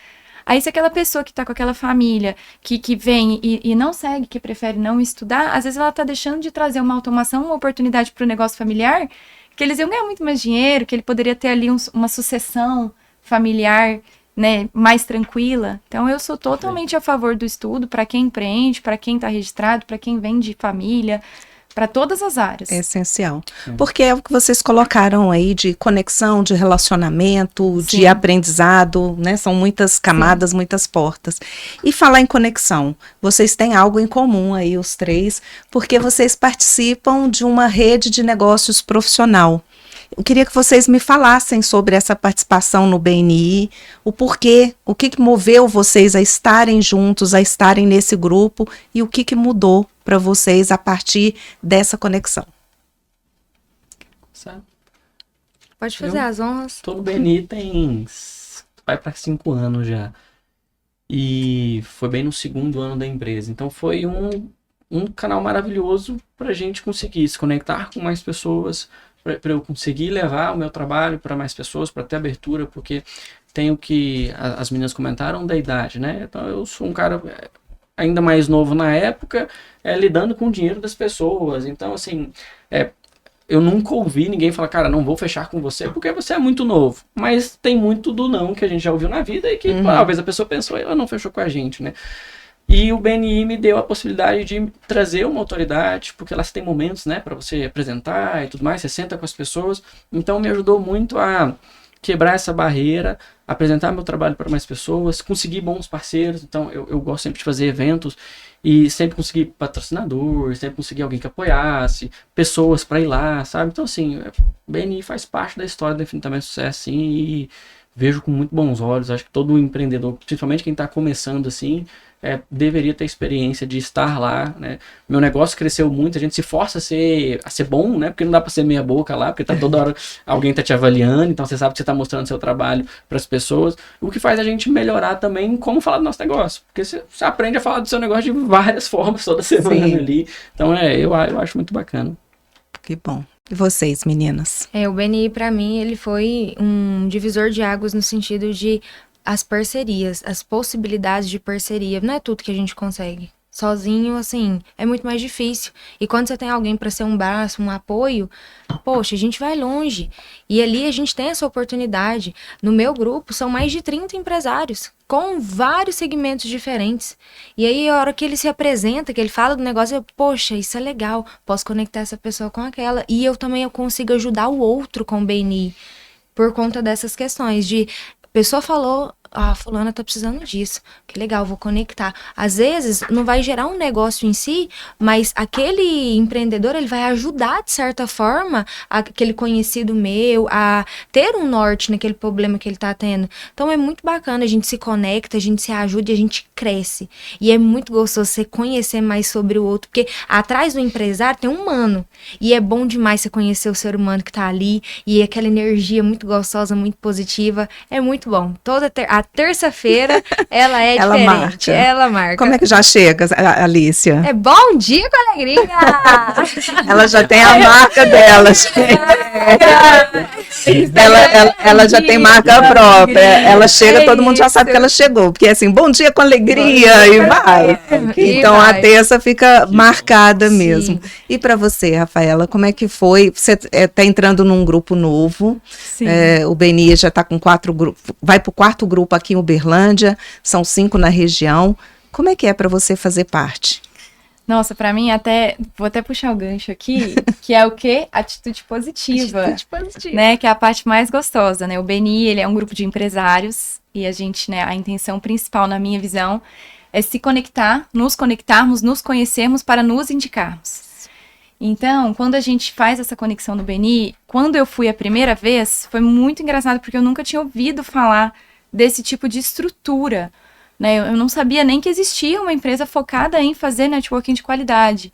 Aí se aquela pessoa que tá com aquela família, que vem e não segue, que prefere não estudar, às vezes ela tá deixando de trazer uma automação, uma oportunidade para o negócio familiar, que eles iam ganhar muito mais dinheiro, que ele poderia ter ali uma sucessão familiar, né, mais tranquila. Então eu sou totalmente a favor do estudo para quem empreende, para quem tá registrado, para quem vem de família, para todas as áreas. É essencial. Porque é o que vocês colocaram aí de conexão, de relacionamento, de aprendizado, né? São muitas camadas, muitas portas. E falar em conexão, vocês têm algo em comum aí, os três, porque vocês participam de uma rede de negócios profissional. Eu queria que vocês me falassem sobre essa participação no BNI, o porquê, o que moveu vocês a estarem juntos, a estarem nesse grupo e o que mudou para vocês a partir dessa conexão. Pode fazer as honras. Estou no BNI vai para 5 anos já. E foi bem no 2º ano da empresa. Então foi um canal maravilhoso para a gente conseguir se conectar com mais pessoas, para eu conseguir levar o meu trabalho para mais pessoas, para ter abertura, porque tem o que as meninas comentaram da idade, né? Então eu sou um cara ainda mais novo na época, lidando com o dinheiro das pessoas. Então, assim, eu nunca ouvi ninguém falar, cara, não vou fechar com você porque você é muito novo. Mas tem muito do não que a gente já ouviu na vida e que talvez a pessoa pensou, ela não fechou com a gente, né? E o BNI me deu a possibilidade de trazer uma autoridade, porque elas têm momentos, né, para você apresentar e tudo mais, você senta com as pessoas. Então me ajudou muito a quebrar essa barreira, apresentar meu trabalho para mais pessoas, conseguir bons parceiros. Então eu gosto sempre de fazer eventos e sempre conseguir patrocinador, sempre conseguir alguém que apoiasse, pessoas para ir lá, sabe? Então assim, o BNI faz parte da história do Infinitamente Sucesso, sim, e vejo com muito bons olhos. Acho que todo empreendedor, principalmente quem está começando assim, deveria ter a experiência de estar lá, né? Meu negócio cresceu muito, a gente se força a ser bom, né? Porque não dá para ser meia boca lá, porque tá toda hora alguém tá te avaliando, então você sabe que você tá mostrando seu trabalho para as pessoas, o que faz a gente melhorar também como falar do nosso negócio, porque você aprende a falar do seu negócio de várias formas toda semana ali. Então eu acho muito bacana. Que bom. E vocês, meninas? O BNI, para mim, ele foi um divisor de águas no sentido de as parcerias, as possibilidades de parceria. Não é tudo que a gente consegue Sozinho, assim, é muito mais difícil. E quando você tem alguém para ser um braço, um apoio, poxa, a gente vai longe. E ali a gente tem essa oportunidade. No meu grupo, são mais de 30 empresários, com vários segmentos diferentes. E aí, a hora que ele se apresenta, que ele fala do negócio, poxa, isso é legal, posso conectar essa pessoa com aquela. E eu consigo ajudar o outro com o BNI, por conta dessas questões de... A pessoa falou, fulana tá precisando disso. Que legal, vou conectar. Às vezes, não vai gerar um negócio em si, mas aquele empreendedor, ele vai ajudar, de certa forma, aquele conhecido meu a ter um norte naquele problema que ele tá tendo. Então, é muito bacana, a gente se conecta, a gente se ajuda e a gente cresce. E é muito gostoso você conhecer mais sobre o outro, porque atrás do empresário tem um humano. E é bom demais você conhecer o ser humano que tá ali, e aquela energia muito gostosa, muito positiva. É muito bom. A terça-feira, ela é Ela diferente. marca. Ela marca. Como é que já chega, Alícia? É bom dia com alegria! Ela já tem a marca dela. Ela já tem marca própria. Ela chega, todo mundo já sabe que ela chegou. Porque assim, bom dia com alegria e vai. Então a terça fica marcada mesmo. E para você, Rafaela, como é que foi? Você está entrando num grupo novo. Sim. O BNI já está com 4 grupos. Vai para o 4º grupo aqui em Uberlândia. São 5 na região. Como é que é para você fazer parte? Nossa, pra mim vou até puxar o gancho aqui, que é o quê? Atitude positiva. Atitude positiva. Né, que é a parte mais gostosa, né? O BNI, ele é um grupo de empresários e a gente, né, a intenção principal, na minha visão, é se conectar, nos conectarmos, nos conhecermos para nos indicarmos. Então, quando a gente faz essa conexão no BNI, quando eu fui a primeira vez, foi muito engraçado, porque eu nunca tinha ouvido falar desse tipo de estrutura, né? Eu não sabia nem que existia uma empresa focada em fazer networking de qualidade.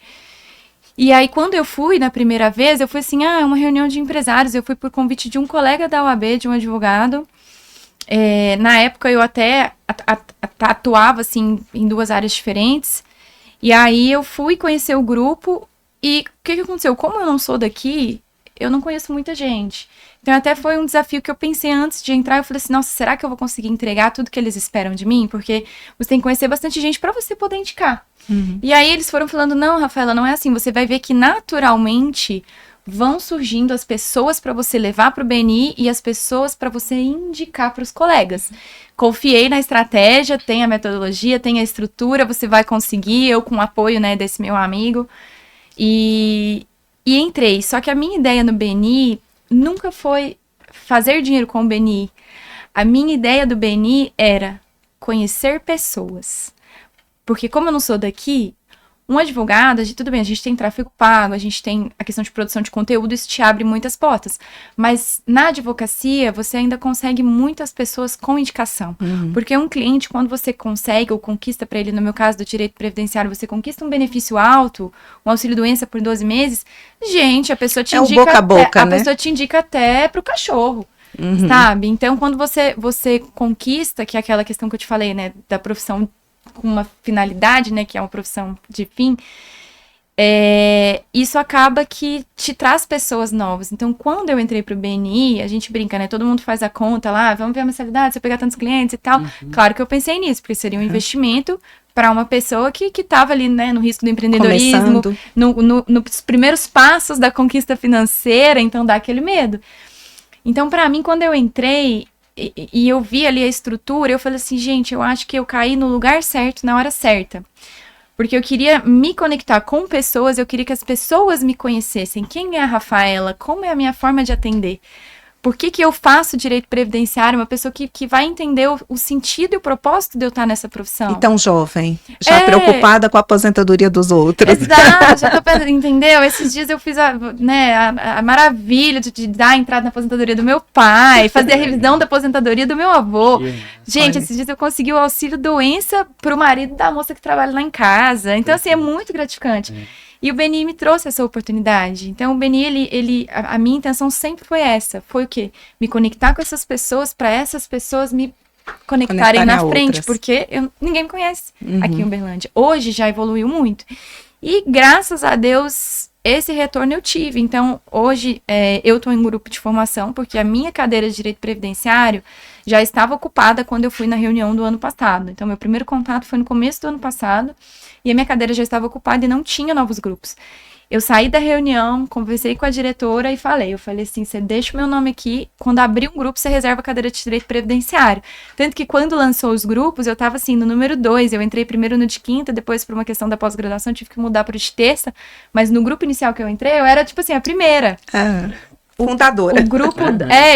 E aí, quando eu fui na primeira vez, eu fui assim, é uma reunião de empresários. Eu fui por convite de um colega da UAB, de um advogado. Na época, eu até atuava, assim, em 2 áreas diferentes. E aí, eu fui conhecer o grupo. E o que aconteceu? Como eu não sou daqui, eu não conheço muita gente. Então, até foi um desafio que eu pensei antes de entrar. Eu falei assim, nossa, será que eu vou conseguir entregar tudo que eles esperam de mim? Porque você tem que conhecer bastante gente para você poder indicar. Uhum. E aí, eles foram falando, não, Rafaela, não é assim. Você vai ver que, naturalmente, vão surgindo as pessoas para você levar para o BNI e as pessoas para você indicar para os colegas. Confiei na estratégia, tem a metodologia, tem a estrutura, você vai conseguir, eu com o apoio, né, desse meu amigo. E entrei. Só que a minha ideia no BNI nunca foi fazer dinheiro com o BNI. A minha ideia do BNI era conhecer pessoas. Porque como eu não sou daqui, um advogado, tudo bem, a gente tem tráfego pago, a gente tem a questão de produção de conteúdo, isso te abre muitas portas. Mas na advocacia, você ainda consegue muitas pessoas com indicação. Uhum. Porque um cliente, quando você consegue ou conquista para ele, no meu caso do direito previdenciário, você conquista um benefício alto, um auxílio-doença por 12 meses, gente, a pessoa te indica... boca a boca, né? A pessoa te indica até pro cachorro. Uhum. Sabe? Então, quando você conquista, que é aquela questão que eu te falei, né, da profissão com uma finalidade, né, que é uma profissão de fim, isso acaba que te traz pessoas novas. Então, quando eu entrei pro BNI, a gente brinca, né, todo mundo faz a conta lá, vamos ver a mensalidade, se eu pegar tantos clientes e tal. Uhum. Claro que eu pensei nisso, porque seria um investimento para uma pessoa que estava ali, né, no risco do empreendedorismo, nos primeiros passos da conquista financeira, então dá aquele medo. Então, para mim, quando eu entrei, e eu vi ali a estrutura, eu falei assim, gente, eu acho que eu caí no lugar certo, na hora certa. Porque eu queria me conectar com pessoas, eu queria que as pessoas me conhecessem. Quem é a Rafaela? Como é a minha forma de atender? Por que eu faço direito previdenciário? Uma pessoa que vai entender o sentido e o propósito de eu estar nessa profissão. Então, jovem, já preocupada com a aposentadoria dos outros. Exato, já tô pensando, entendeu? Esses dias eu fiz a maravilha de dar a entrada na aposentadoria do meu pai, fazer a revisão da aposentadoria do meu avô. Gente, esses dias eu consegui o auxílio doença pro marido da moça que trabalha lá em casa. Então, assim, é muito gratificante. E o BNI me trouxe essa oportunidade. Então, o BNI, a minha intenção sempre foi essa. Foi o quê? Me conectar com essas pessoas, para essas pessoas me conectarem na frente. Outras. Porque ninguém me conhece aqui em Uberlândia. Hoje já evoluiu muito. E, graças a Deus, esse retorno eu tive. Então, hoje, eu estou em grupo de formação, porque a minha cadeira de direito previdenciário já estava ocupada quando eu fui na reunião do ano passado. Então, meu primeiro contato foi no começo do ano passado, e a minha cadeira já estava ocupada e não tinha novos grupos. Eu saí da reunião, conversei com a diretora e falei assim, você deixa o meu nome aqui, quando abrir um grupo, você reserva a cadeira de direito previdenciário. Tanto que quando lançou os grupos, eu estava assim, no número 2, eu entrei primeiro no de quinta, depois por uma questão da pós-graduação, tive que mudar para o de terça, mas no grupo inicial que eu entrei, eu era, tipo assim, a primeira. Fundadora. O grupo,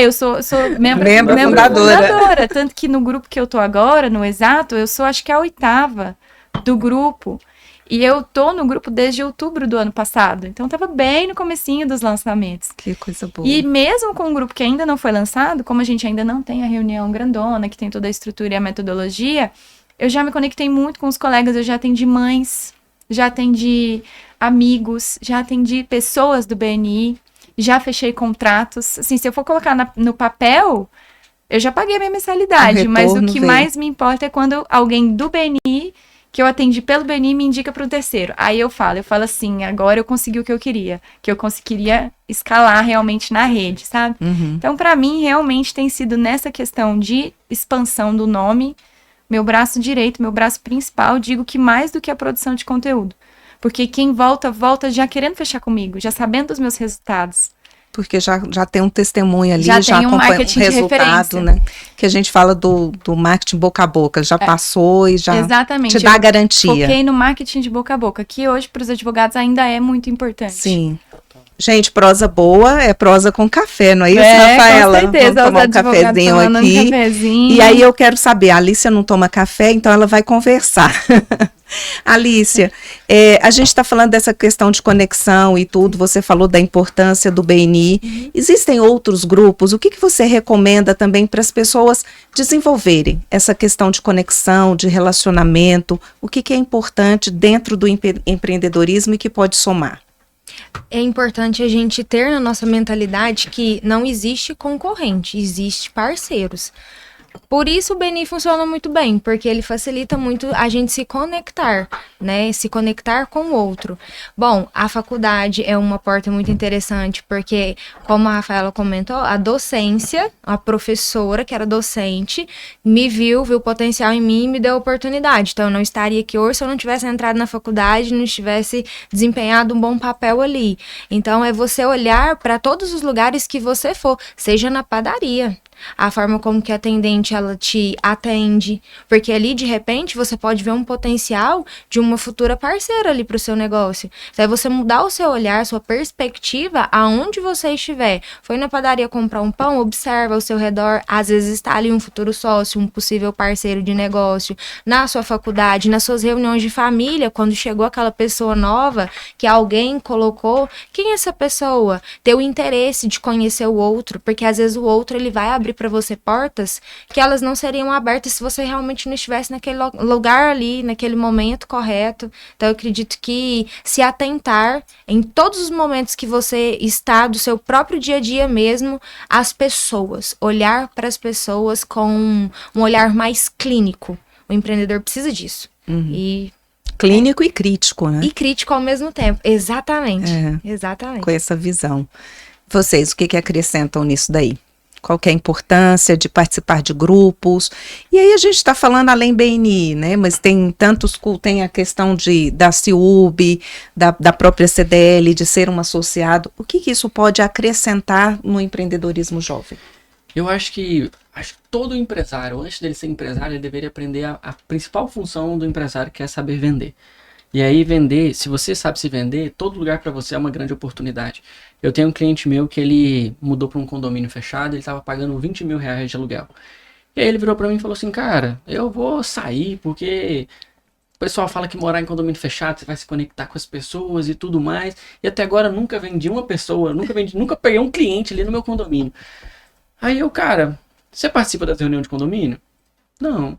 eu sou membro fundadora. Tanto que no grupo que eu tô agora, no Exato, eu sou, acho que a 8ª do grupo. E eu tô no grupo desde outubro do ano passado. Então, tava bem no comecinho dos lançamentos. Que coisa boa. E mesmo com um grupo que ainda não foi lançado, como a gente ainda não tem a reunião grandona, que tem toda a estrutura e a metodologia, eu já me conectei muito com os colegas. Eu já atendi mães, já atendi amigos, já atendi pessoas do BNI, já fechei contratos. Assim, se eu for colocar no papel, eu já paguei a minha mensalidade. Mas o que mais me importa é quando alguém do BNI, que eu atendi pelo BNI, me indica para um terceiro. Aí eu falo assim, agora eu consegui o que eu queria. Que eu conseguiria escalar realmente na rede, sabe? Uhum. Então, para mim, realmente tem sido nessa questão de expansão do nome, meu braço direito, meu braço principal, digo que mais do que a produção de conteúdo. Porque quem volta já querendo fechar comigo, já sabendo dos meus resultados. Porque já tem um testemunho ali, já tem um marketing um resultado, né? Que a gente fala do marketing boca a boca, já passou e já exatamente, te dá garantia. Foquei no marketing de boca a boca, que hoje para os advogados ainda é muito importante. Sim. Gente, prosa boa é prosa com café, não é isso, Rafaela? Com certeza, vamos tomar um cafezinho aqui. E aí eu quero saber, a Alícia não toma café, então ela vai conversar. Alícia, a gente está falando dessa questão de conexão e tudo, você falou da importância do BNI. Uhum. Existem outros grupos, o que você recomenda também para as pessoas desenvolverem essa questão de conexão, de relacionamento? O que é importante dentro do empreendedorismo e que pode somar? É importante a gente ter na nossa mentalidade que não existe concorrente, existe parceiros. Por isso o BNI funciona muito bem, porque ele facilita muito a gente se conectar, né? Se conectar com o outro. Bom, a faculdade é uma porta muito interessante, porque, como a Rafaela comentou, a docência, a professora que era docente, viu o potencial em mim e me deu a oportunidade. Então, eu não estaria aqui hoje se eu não tivesse entrado na faculdade, não tivesse desempenhado um bom papel ali. Então, é você olhar para todos os lugares que você for, seja na padaria. A forma como que a atendente ela te atende, porque ali de repente você pode ver um potencial de uma futura parceira ali para o seu negócio. Então é você mudar o seu olhar, sua perspectiva aonde você estiver. Foi na padaria comprar um pão, observa ao seu redor, às vezes está ali um futuro sócio, um possível parceiro de negócio. Na sua faculdade, nas suas reuniões de família, quando chegou aquela pessoa nova que alguém colocou, quem é essa pessoa? Ter o interesse de conhecer o outro, porque às vezes o outro ele vai abrir para você portas que elas não seriam abertas se você realmente não estivesse naquele lugar ali, naquele momento correto. Então eu acredito que se atentar em todos os momentos que você está do seu próprio dia a dia mesmo, às pessoas, olhar para as pessoas com um olhar mais clínico. O empreendedor precisa disso. Uhum. Clínico e crítico, né? E crítico ao mesmo tempo, exatamente. Exatamente. Com essa visão. Vocês, o que acrescentam nisso daí? Qual que é a importância de participar de grupos? E aí a gente está falando além BNI, né? Mas tem tem a questão da CIUB, da própria CDL, de ser um associado. O que isso pode acrescentar no empreendedorismo jovem? Eu acho que todo empresário, antes dele ser empresário, ele deveria aprender a principal função do empresário, que é saber vender. E aí vender, se você sabe se vender, todo lugar para você é uma grande oportunidade. Eu tenho um cliente meu que ele mudou para um condomínio fechado, ele estava pagando 20 mil reais de aluguel. E aí ele virou para mim e falou assim, cara, eu vou sair porque o pessoal fala que morar em condomínio fechado, você vai se conectar com as pessoas e tudo mais. E até agora nunca vendi uma pessoa, nunca peguei um cliente ali no meu condomínio. Aí eu, cara, você participa das reuniões de condomínio? Não.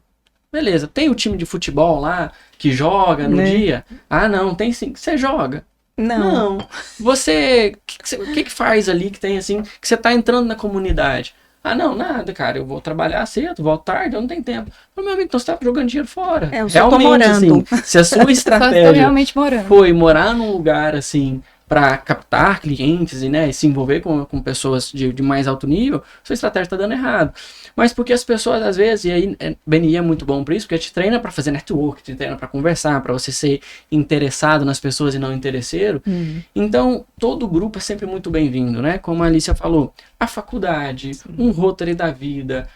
Beleza, tem o time de futebol lá que joga no dia? Ah, não, tem sim. Você joga? Não. Você, o que faz ali que tem assim, que você tá entrando na comunidade? Ah, não, nada, cara, eu vou trabalhar cedo, volto tarde, eu não tenho tempo. Mas, meu amigo, então você tá jogando dinheiro fora. Eu só tô morando. Assim, se a sua estratégia realmente morando. foi morar num lugar assim, para captar clientes e, né, e se envolver com pessoas de mais alto nível, sua estratégia está dando errado. Mas porque as pessoas, às vezes, e aí BNI é muito bom por isso, porque te treina para fazer network, te treina para conversar, para você ser interessado nas pessoas e não interesseiro. Então, todo grupo é sempre muito bem-vindo, né? Como a Alicia falou, a faculdade, um Rotary da vida,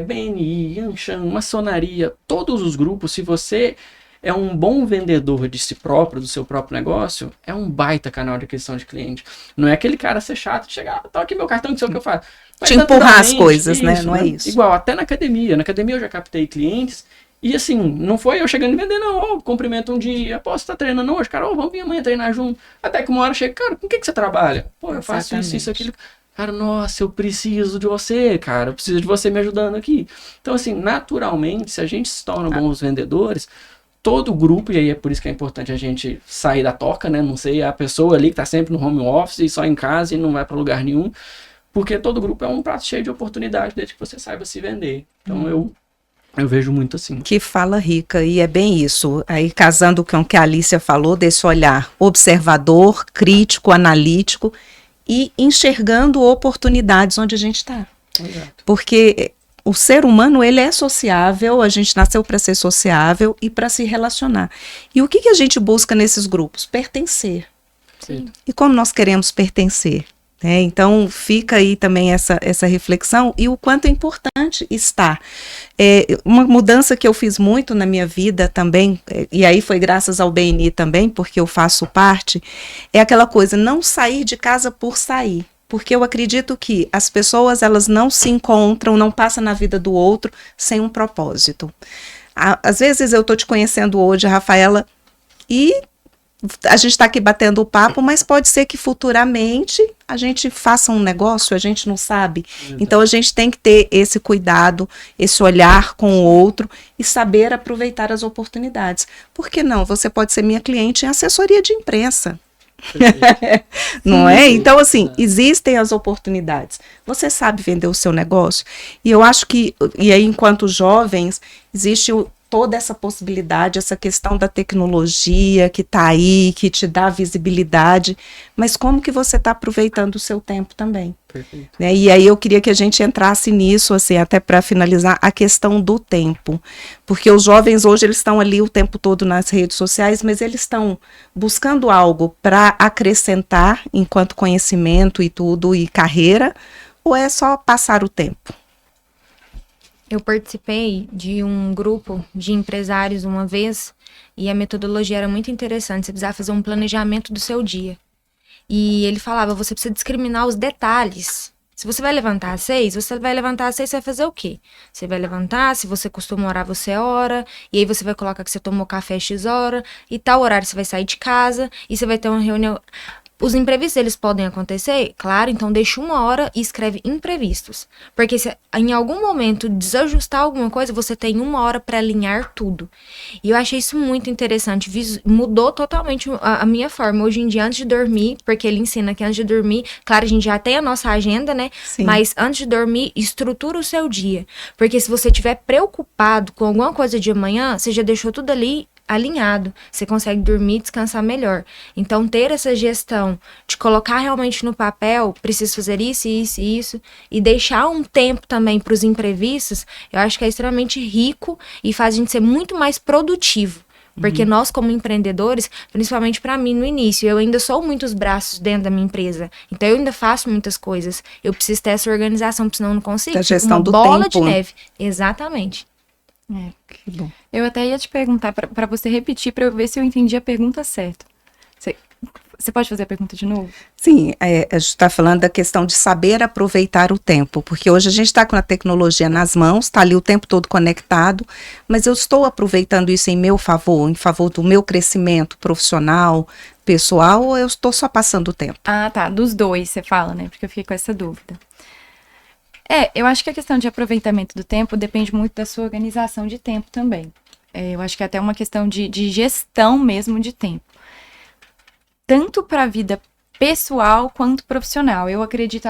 BNI, Yanshan, maçonaria, todos os grupos, se você é um bom vendedor de si próprio, do seu próprio negócio, é um baita canal de aquisição de cliente. Não é aquele cara ser chato de chegar, tá aqui meu cartão, não sei o que eu faço. Mas te empurrar as coisas, isso, né? Não é isso. Igual, até na academia. Na academia eu já captei clientes e assim, não foi eu chegando e vender, não. Cumprimento um dia, posso estar treinando hoje, cara, vamos vir amanhã treinar junto. Até que uma hora chega, cara, com o que você trabalha? Pô, eu faço isso, aquilo. Cara, nossa, eu preciso de você, cara. Eu preciso de você me ajudando aqui. Então, assim, naturalmente, se a gente se torna bons vendedores, todo grupo, e aí é por isso que é importante a gente sair da toca, né? Não sei, a pessoa ali que tá sempre no home office e só em casa e não vai para lugar nenhum. Porque todo grupo é um prato cheio de oportunidade desde que você saiba se vender. Então, eu vejo muito assim. Que fala rica, e é bem isso. Aí, casando com o que a Alicia falou, desse olhar observador, crítico, analítico, e enxergando oportunidades onde a gente está. Porque o ser humano, ele é sociável, a gente nasceu para ser sociável e para se relacionar. E o que a gente busca nesses grupos? Pertencer. Sim. E como nós queremos pertencer? Então, fica aí também essa reflexão e o quanto é importante estar. Uma mudança que eu fiz muito na minha vida também, e aí foi graças ao BNI também, porque eu faço parte, é aquela coisa, não sair de casa por sair. Porque eu acredito que as pessoas, elas não se encontram, não passam na vida do outro sem um propósito. Às vezes eu estou te conhecendo hoje, Rafaela, e a gente está aqui batendo o papo, mas pode ser que futuramente a gente faça um negócio, a gente não sabe. Então a gente tem que ter esse cuidado, esse olhar com o outro e saber aproveitar as oportunidades. Por que não? Você pode ser minha cliente em assessoria de imprensa. Não é? Então, assim, existem as oportunidades. Você sabe vender o seu negócio? E eu acho que, e aí, enquanto jovens, existe toda essa possibilidade, essa questão da tecnologia que está aí, que te dá visibilidade, mas como que você está aproveitando o seu tempo também? Perfeito. E aí eu queria que a gente entrasse nisso, assim, até para finalizar, a questão do tempo, porque os jovens hoje, eles estão ali o tempo todo nas redes sociais, mas eles estão buscando algo para acrescentar enquanto conhecimento e tudo, e carreira, ou é só passar o tempo? Eu participei de um grupo de empresários uma vez e a metodologia era muito interessante. Você precisava fazer um planejamento do seu dia. E ele falava, você precisa discriminar os detalhes. Se você vai levantar às 6, você vai fazer o quê? Você vai levantar, se você costuma orar, você ora, e aí você vai colocar que você tomou café X hora, e tal horário você vai sair de casa, e você vai ter uma reunião. Os imprevistos, eles podem acontecer? Claro, então deixa 1 hora e escreve imprevistos. Porque se em algum momento desajustar alguma coisa, você tem 1 hora para alinhar tudo. E eu achei isso muito interessante. Mudou totalmente a minha forma. Hoje em dia, antes de dormir, porque ele ensina que antes de dormir, claro, a gente já tem a nossa agenda, né? Sim. Mas antes de dormir, estrutura o seu dia. Porque se você estiver preocupado com alguma coisa de amanhã, você já deixou tudo ali alinhado, você consegue dormir e descansar melhor. Então, ter essa gestão de colocar realmente no papel, preciso fazer isso, isso e isso, e deixar um tempo também para os imprevistos, eu acho que é extremamente rico e faz a gente ser muito mais produtivo. Porque nós, como empreendedores, principalmente para mim no início, eu ainda sou muitos braços dentro da minha empresa. Então, eu ainda faço muitas coisas. Eu preciso ter essa organização, porque senão eu não consigo. A gestão uma do bola tempo. de neve. Exatamente. Que bom. Eu até ia te perguntar para você repetir para eu ver se eu entendi a pergunta certa. Você pode fazer a pergunta de novo? Sim, a gente está falando da questão de saber aproveitar o tempo, porque hoje a gente está com a tecnologia nas mãos, está ali o tempo todo conectado, mas eu estou aproveitando isso em meu favor, em favor do meu crescimento profissional, pessoal, ou eu estou só passando o tempo? Ah, tá, dos dois você fala, né? Porque eu fiquei com essa dúvida. Eu acho que a questão de aproveitamento do tempo depende muito da sua organização de tempo também. Eu acho que é até uma questão de gestão mesmo de tempo. Tanto para a vida pessoal quanto profissional. Eu acredito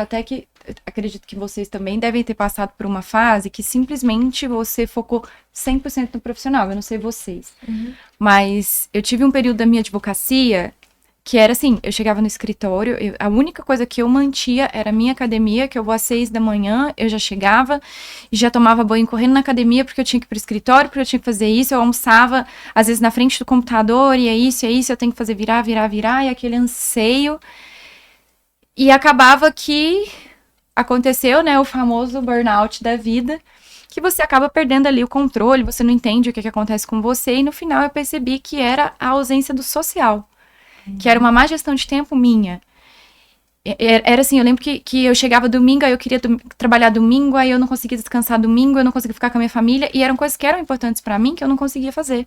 que vocês também devem ter passado por uma fase que simplesmente você focou 100% no profissional. Eu não sei vocês. Mas eu tive um período da minha advocacia que era assim, eu chegava no escritório, a única coisa que eu mantia era a minha academia, que eu vou às 6 da manhã, eu já chegava e já tomava banho correndo na academia, porque eu tinha que ir pro escritório, porque eu tinha que fazer isso, eu almoçava, às vezes, na frente do computador, e é isso, eu tenho que fazer virar, e aquele anseio. E acabava que aconteceu, né, o famoso burnout da vida, que você acaba perdendo ali o controle, você não entende o que acontece com você, e no final eu percebi que era a ausência do social, que era uma má gestão de tempo minha. Era assim, eu lembro que eu chegava domingo, aí eu queria trabalhar domingo, aí eu não conseguia descansar domingo, eu não conseguia ficar com a minha família, e eram coisas que eram importantes para mim que eu não conseguia fazer.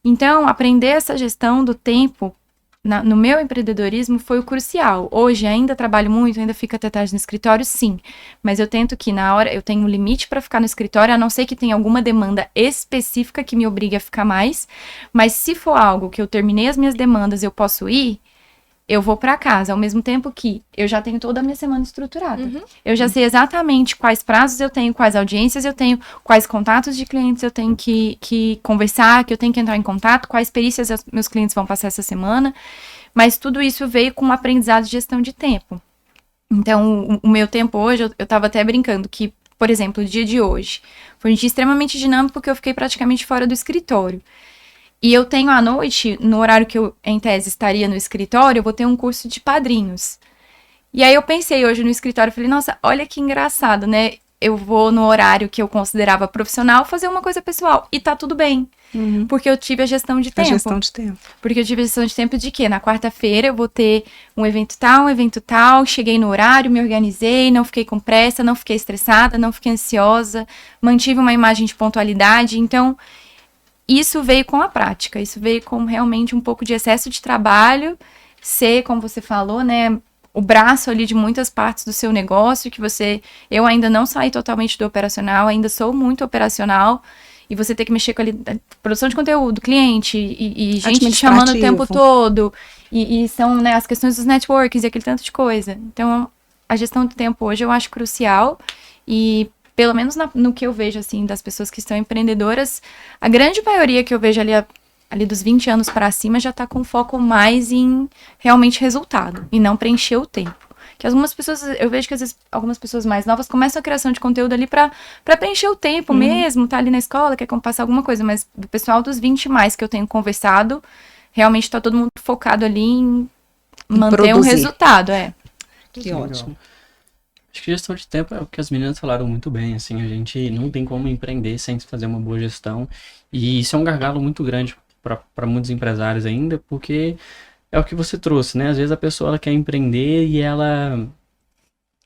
Então, aprender essa gestão do tempo no meu empreendedorismo foi o crucial. Hoje ainda trabalho muito, ainda fico até tarde no escritório, sim. Mas eu tento que na hora, eu tenho um limite para ficar no escritório, a não ser que tenha alguma demanda específica que me obrigue a ficar mais. Mas se for algo que eu terminei as minhas demandas, eu posso ir, eu vou para casa, ao mesmo tempo que eu já tenho toda a minha semana estruturada. Eu já sei exatamente quais prazos eu tenho, quais audiências eu tenho, quais contatos de clientes eu tenho que conversar, que eu tenho que entrar em contato, quais perícias meus clientes vão passar essa semana. Mas tudo isso veio com um aprendizado de gestão de tempo. Então, o meu tempo hoje, eu estava até brincando que, por exemplo, o dia de hoje foi um dia extremamente dinâmico porque eu fiquei praticamente fora do escritório. E eu tenho à noite, no horário que eu, em tese, estaria no escritório, eu vou ter um curso de padrinhos. E aí eu pensei hoje no escritório, falei, nossa, olha que engraçado, né? Eu vou no horário que eu considerava profissional fazer uma coisa pessoal. E tá tudo bem. Porque eu tive a gestão de tempo. A gestão de tempo. Porque eu tive a gestão de tempo de quê? Na quarta-feira eu vou ter um evento tal, cheguei no horário, me organizei, não fiquei com pressa, não fiquei estressada, não fiquei ansiosa, mantive uma imagem de pontualidade. Então, isso veio com a prática, isso veio com realmente um pouco de excesso de trabalho, ser, como você falou, né, o braço ali de muitas partes do seu negócio, que eu ainda não saí totalmente do operacional, ainda sou muito operacional, e você ter que mexer com a produção de conteúdo, cliente, e gente te chamando o tempo todo, e são, né, as questões dos networks e aquele tanto de coisa. Então, a gestão do tempo hoje eu acho crucial, e pelo menos no que eu vejo, assim, das pessoas que estão empreendedoras, a grande maioria que eu vejo ali dos 20 anos para cima já está com foco mais em realmente resultado e não preencher o tempo. Que algumas pessoas, eu vejo que às vezes algumas pessoas mais novas começam a criação de conteúdo ali para preencher o tempo mesmo, tá ali na escola, quer passar alguma coisa, mas do pessoal dos 20 mais que eu tenho conversado, realmente está todo mundo focado ali em manter produzir um resultado, Que ótimo. Acho que gestão de tempo é o que as meninas falaram muito bem, assim, a gente não tem como empreender sem fazer uma boa gestão, e isso é um gargalo muito grande para muitos empresários ainda, porque é o que você trouxe, né? Às vezes a pessoa ela quer empreender e ela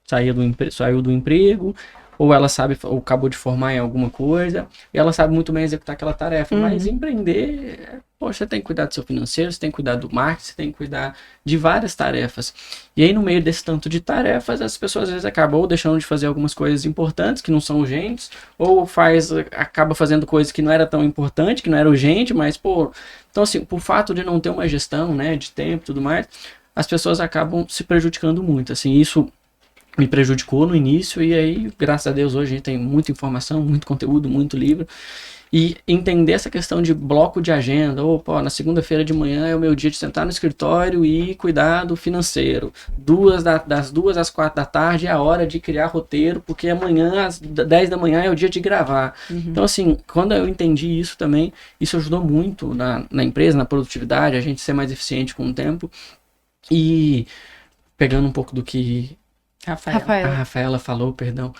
saiu do emprego, ou ela sabe, ou acabou de formar em alguma coisa, e ela sabe muito bem executar aquela tarefa, mas empreender, poxa, você tem que cuidar do seu financeiro, você tem que cuidar do marketing, você tem que cuidar de várias tarefas. E aí, no meio desse tanto de tarefas, as pessoas às vezes acabam deixando de fazer algumas coisas importantes, que não são urgentes, ou acaba fazendo coisas que não era tão importante, que não era urgente, mas, então assim, por fato de não ter uma gestão, né, de tempo e tudo mais, as pessoas acabam se prejudicando muito, assim, isso me prejudicou no início, e aí, graças a Deus, hoje a gente tem muita informação, muito conteúdo, muito livro, e entender essa questão de bloco de agenda, na segunda-feira de manhã é o meu dia de sentar no escritório e cuidar do financeiro, das 2 às 4 da tarde é a hora de criar roteiro, porque amanhã às 10 da manhã é o dia de gravar. Então assim, quando eu entendi isso também, isso ajudou muito na empresa, na produtividade, a gente ser mais eficiente com o tempo. E pegando um pouco do que a Rafaela falou, perdão.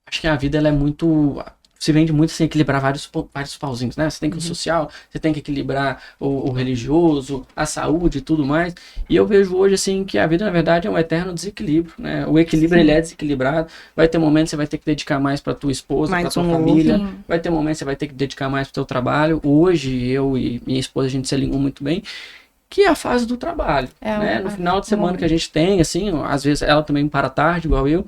Acho que a vida ela é muito... Se vende muito sem equilibrar vários pauzinhos, né? Você tem que o social, você tem que equilibrar o religioso, a saúde e tudo mais. E eu vejo hoje, assim, que a vida, na verdade, é um eterno desequilíbrio, né? O equilíbrio, ele é desequilibrado. Vai ter momentos que você vai ter que dedicar mais pra tua esposa, pra tua família. Vai ter momentos que você vai ter que dedicar mais pro teu trabalho. Hoje, eu e minha esposa, a gente se alinhou muito bem. Que é a fase do trabalho, né? No final de semana que a gente tem, assim, às vezes ela também para tarde, igual eu.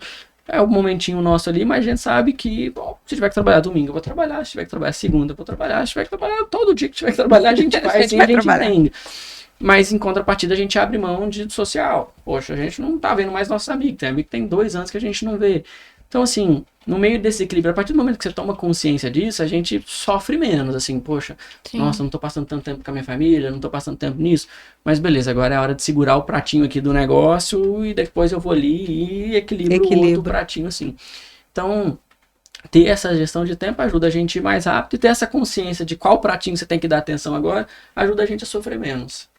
É um momentinho nosso ali, mas a gente sabe que, se tiver que trabalhar domingo, eu vou trabalhar. Se tiver que trabalhar segunda, eu vou trabalhar. Se tiver que trabalhar todo dia que tiver que trabalhar, a gente faz e a gente entende. Mas em contrapartida, a gente abre mão de social. Poxa, a gente não tá vendo mais nossos amigos. Tem amigo que tem 2 anos que a gente não vê. Então, assim, no meio desse equilíbrio, a partir do momento que você toma consciência disso, a gente sofre menos, assim, poxa, nossa, não tô passando tanto tempo com a minha família, não tô passando tempo nisso, mas beleza, agora é a hora de segurar o pratinho aqui do negócio e depois eu vou ali e equilibro o outro pratinho, assim. Então, ter essa gestão de tempo ajuda a gente a ir mais rápido e ter essa consciência de qual pratinho você tem que dar atenção agora, ajuda a gente a sofrer menos.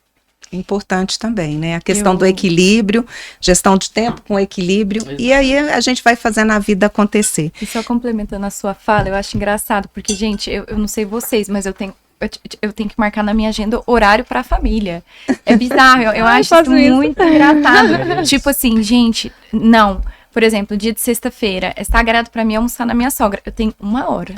Importante também, né? A questão do equilíbrio, gestão de tempo com equilíbrio, e aí a gente vai fazendo a vida acontecer. E só complementando a sua fala, eu acho engraçado, porque, gente, eu não sei vocês, mas eu tenho que marcar na minha agenda horário pra família. É bizarro, eu acho isso muito engraçado. Tipo assim, gente, não. Por exemplo, dia de sexta-feira, é sagrado pra mim almoçar na minha sogra. Eu tenho 1 hora.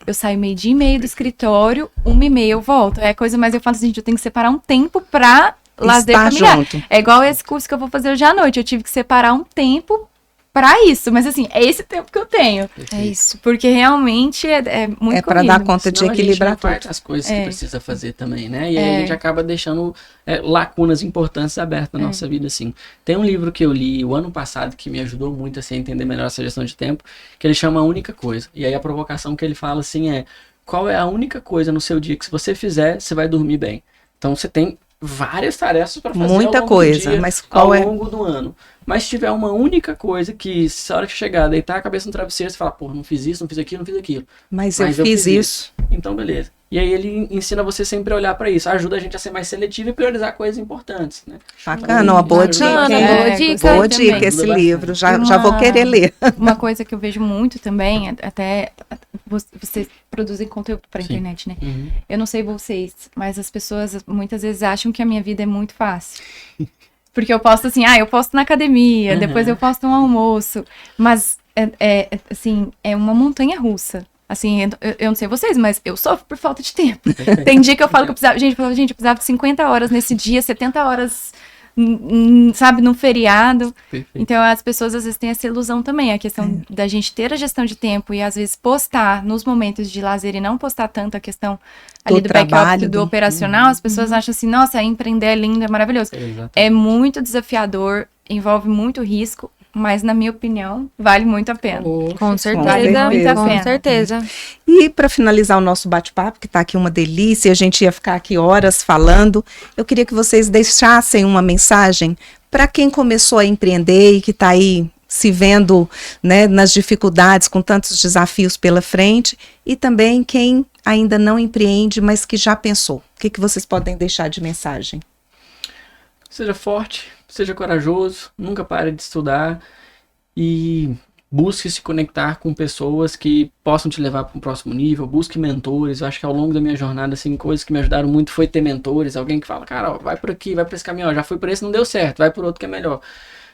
Eu saio 12:30 do escritório, 1:30 eu volto. É coisa, mas eu falo assim, gente, eu tenho que separar um tempo pra lazer familiar. Junto. É igual esse curso que eu vou fazer hoje à noite. Eu tive que separar um tempo pra isso. Mas assim, é esse tempo que eu tenho. É isso. Porque realmente é muito É para dar conta de equilibrar tudo. As coisas que precisa fazer também, né? E aí a gente acaba deixando lacunas importantes abertas na nossa vida, assim. Tem um livro que eu li o ano passado que me ajudou muito assim, a entender melhor essa gestão de tempo, que ele chama A Única Coisa. E aí a provocação que ele fala assim é: qual é a única coisa no seu dia que se você fizer, você vai dormir bem? Então você tem várias tarefas para fazer muita ao longo coisa, do dia, mas qual ao longo do ano. Mas se tiver uma única coisa que, se a hora que chegar, deitar a cabeça no travesseiro, você fala, pô, não fiz isso, não fiz aquilo, não fiz aquilo. Mas eu fiz isso. Então, beleza. E aí ele ensina você sempre a olhar para isso. Ajuda a gente a ser mais seletivo e priorizar coisas importantes, né? Bacana, uma boa dica. Boa dica esse livro. Já vou querer ler. Uma coisa que eu vejo muito também, até vocês produzem conteúdo para internet, né? Uhum. Eu não sei vocês, mas as pessoas muitas vezes acham que a minha vida é muito fácil. Porque eu posto assim, eu posto na academia, depois eu posto um almoço. Mas, assim, é uma montanha russa. Assim, eu não sei vocês, mas eu sofro por falta de tempo. Tem dia que eu falo que eu precisava... Gente, eu precisava de 50 horas nesse dia, 70 horas, sabe, num feriado. Perfeito. Então, as pessoas às vezes têm essa ilusão também. A questão da gente ter a gestão de tempo e às vezes postar nos momentos de lazer e não postar tanto a questão ali do backup, do operacional. As pessoas acham assim, nossa, empreender é lindo, é maravilhoso. Exatamente. É muito desafiador, envolve muito risco. Mas, na minha opinião, vale muito a pena. Com certeza. Vale muito a pena. Com certeza. E para finalizar o nosso bate-papo, que está aqui uma delícia, a gente ia ficar aqui horas falando, eu queria que vocês deixassem uma mensagem para quem começou a empreender e que está aí se vendo, né, nas dificuldades, com tantos desafios pela frente, e também quem ainda não empreende, mas que já pensou. O que vocês podem deixar de mensagem? Seja forte, seja corajoso, nunca pare de estudar e busque se conectar com pessoas que possam te levar para um próximo nível, busque mentores. Eu acho que ao longo da minha jornada, assim, coisas que me ajudaram muito foi ter mentores, alguém que fala, cara, ó, vai por aqui, vai por esse caminho, ó, já fui por esse, não deu certo, vai por outro que é melhor.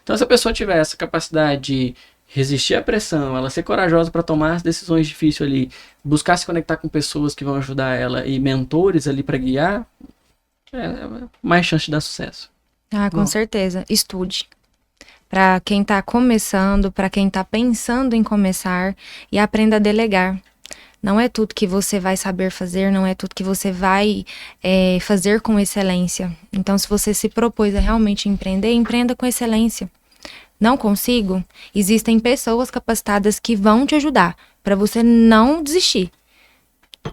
Então, se a pessoa tiver essa capacidade de resistir à pressão, ela ser corajosa para tomar as decisões difíceis ali, buscar se conectar com pessoas que vão ajudar ela e mentores ali para guiar, mais chance de dar sucesso. Com certeza. Estude. Para quem está começando, para quem está pensando em começar, e aprenda a delegar. Não é tudo que você vai saber fazer, não é tudo que você vai fazer com excelência. Então, se você se propôs a realmente empreender, empreenda com excelência. Não consigo? Existem pessoas capacitadas que vão te ajudar, para você não desistir.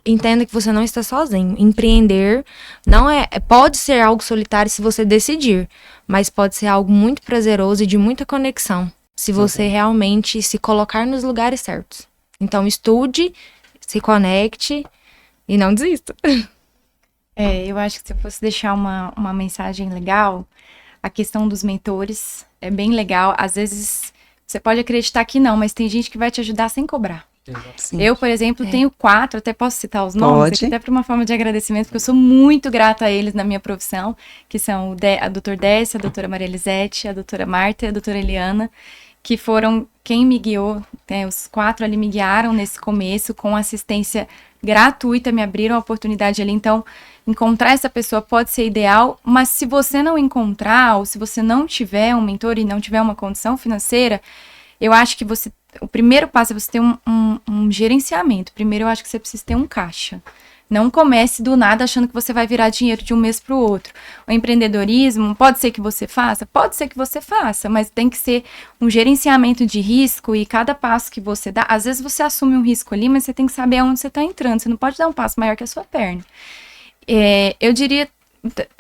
Entenda que você não está sozinho. Empreender não pode ser algo solitário se você decidir, mas pode ser algo muito prazeroso e de muita conexão, se você realmente se colocar nos lugares certos. Então, estude, se conecte e não desista. Eu acho que se eu fosse deixar uma mensagem legal, a questão dos mentores é bem legal. Às vezes, você pode acreditar que não, mas tem gente que vai te ajudar sem cobrar. Sim. Eu, por exemplo, tenho 4, até posso citar os nomes, aqui, até por uma forma de agradecimento, porque eu sou muito grata a eles na minha profissão, que são a doutora Décia, a doutora Maria Elisete, a doutora Marta e a doutora Eliana, que foram quem me guiou, os 4 ali me guiaram nesse começo, com assistência gratuita, me abriram a oportunidade ali. Então, encontrar essa pessoa pode ser ideal, mas se você não encontrar, ou se você não tiver um mentor e não tiver uma condição financeira, eu acho que o primeiro passo é você ter um gerenciamento. Primeiro, eu acho que você precisa ter um caixa. Não comece do nada achando que você vai virar dinheiro de um mês para o outro. O empreendedorismo, pode ser que você faça? Pode ser que você faça, mas tem que ser um gerenciamento de risco e cada passo que você dá, às vezes você assume um risco ali, mas você tem que saber aonde você está entrando. Você não pode dar um passo maior que a sua perna. Eu diria,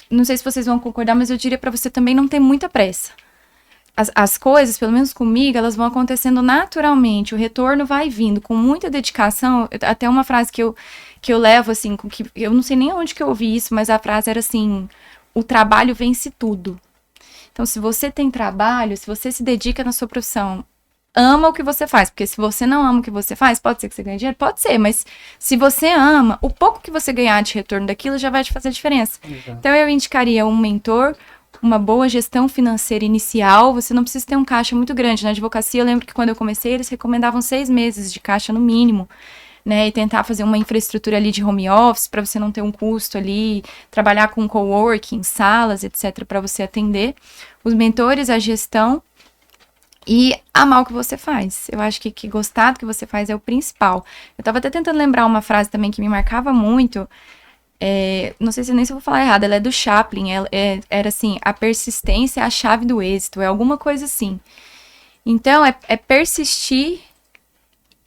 não sei se vocês vão concordar, mas eu diria para você também não ter muita pressa. As coisas, pelo menos comigo, elas vão acontecendo naturalmente, o retorno vai vindo com muita dedicação. Até uma frase que eu levo, assim, que eu não sei nem onde que eu ouvi isso, mas a frase era assim, o trabalho vence tudo. Então, se você tem trabalho, se você se dedica na sua profissão, ama o que você faz, porque se você não ama o que você faz, pode ser que você ganhe dinheiro? Pode ser, mas se você ama, o pouco que você ganhar de retorno daquilo já vai te fazer diferença. Exato. Então, eu indicaria um mentor, uma boa gestão financeira inicial. Você não precisa ter um caixa muito grande. Na advocacia, eu lembro que quando eu comecei, eles recomendavam 6 meses de caixa no mínimo, né, e tentar fazer uma infraestrutura ali de home office para você não ter um custo ali, trabalhar com coworking, salas, etc, para você atender os mentores, a gestão e amar o que você faz. Eu acho que gostar do que você faz é o principal. Eu estava até tentando lembrar uma frase também que me marcava muito, não sei nem se eu vou falar errado, ela é do Chaplin, era assim, a persistência é a chave do êxito, é alguma coisa assim. Então, é persistir,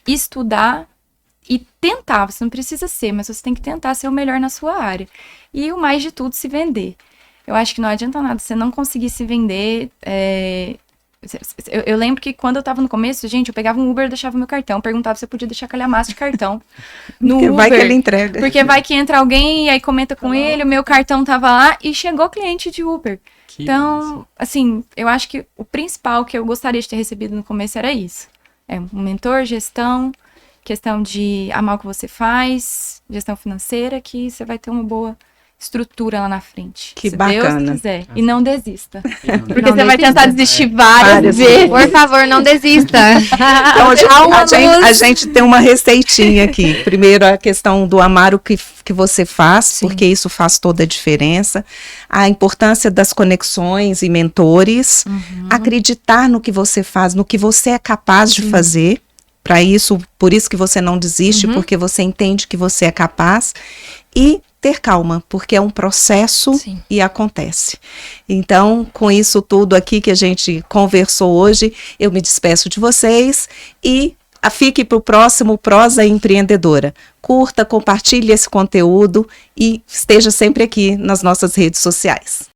estudar e tentar. Você não precisa ser, mas você tem que tentar ser o melhor na sua área. E o mais de tudo, se vender. Eu acho que não adianta nada você não conseguir se vender. Eu lembro que quando eu tava no começo, gente, eu pegava um Uber e deixava meu cartão, perguntava se eu podia deixar calhamaço de cartão no Uber. Vai que ele entrega. Porque vai que entra alguém e aí comenta com ele, o meu cartão tava lá e chegou cliente de Uber. Então, assim, eu acho que o principal que eu gostaria de ter recebido no começo era isso. Um mentor, gestão, questão de amar o que você faz, gestão financeira, que você vai ter uma boa estrutura lá na frente. Que se bacana. Deus quiser. E não desista. Porque não você vai tentar desistir várias vezes. vezes. Por favor, não desista. Então, a gente tem uma receitinha aqui. Primeiro, a questão do amar o que você faz, sim, porque isso faz toda a diferença. A importância das conexões e mentores. Acreditar no que você faz, no que você é capaz de fazer. Por isso que você não desiste, porque você entende que você é capaz. E ter calma, porque é um processo, sim, e acontece. Então, com isso tudo aqui que a gente conversou hoje, eu me despeço de vocês e fique para o próximo Prosa Empreendedora. Curta, compartilhe esse conteúdo e esteja sempre aqui nas nossas redes sociais.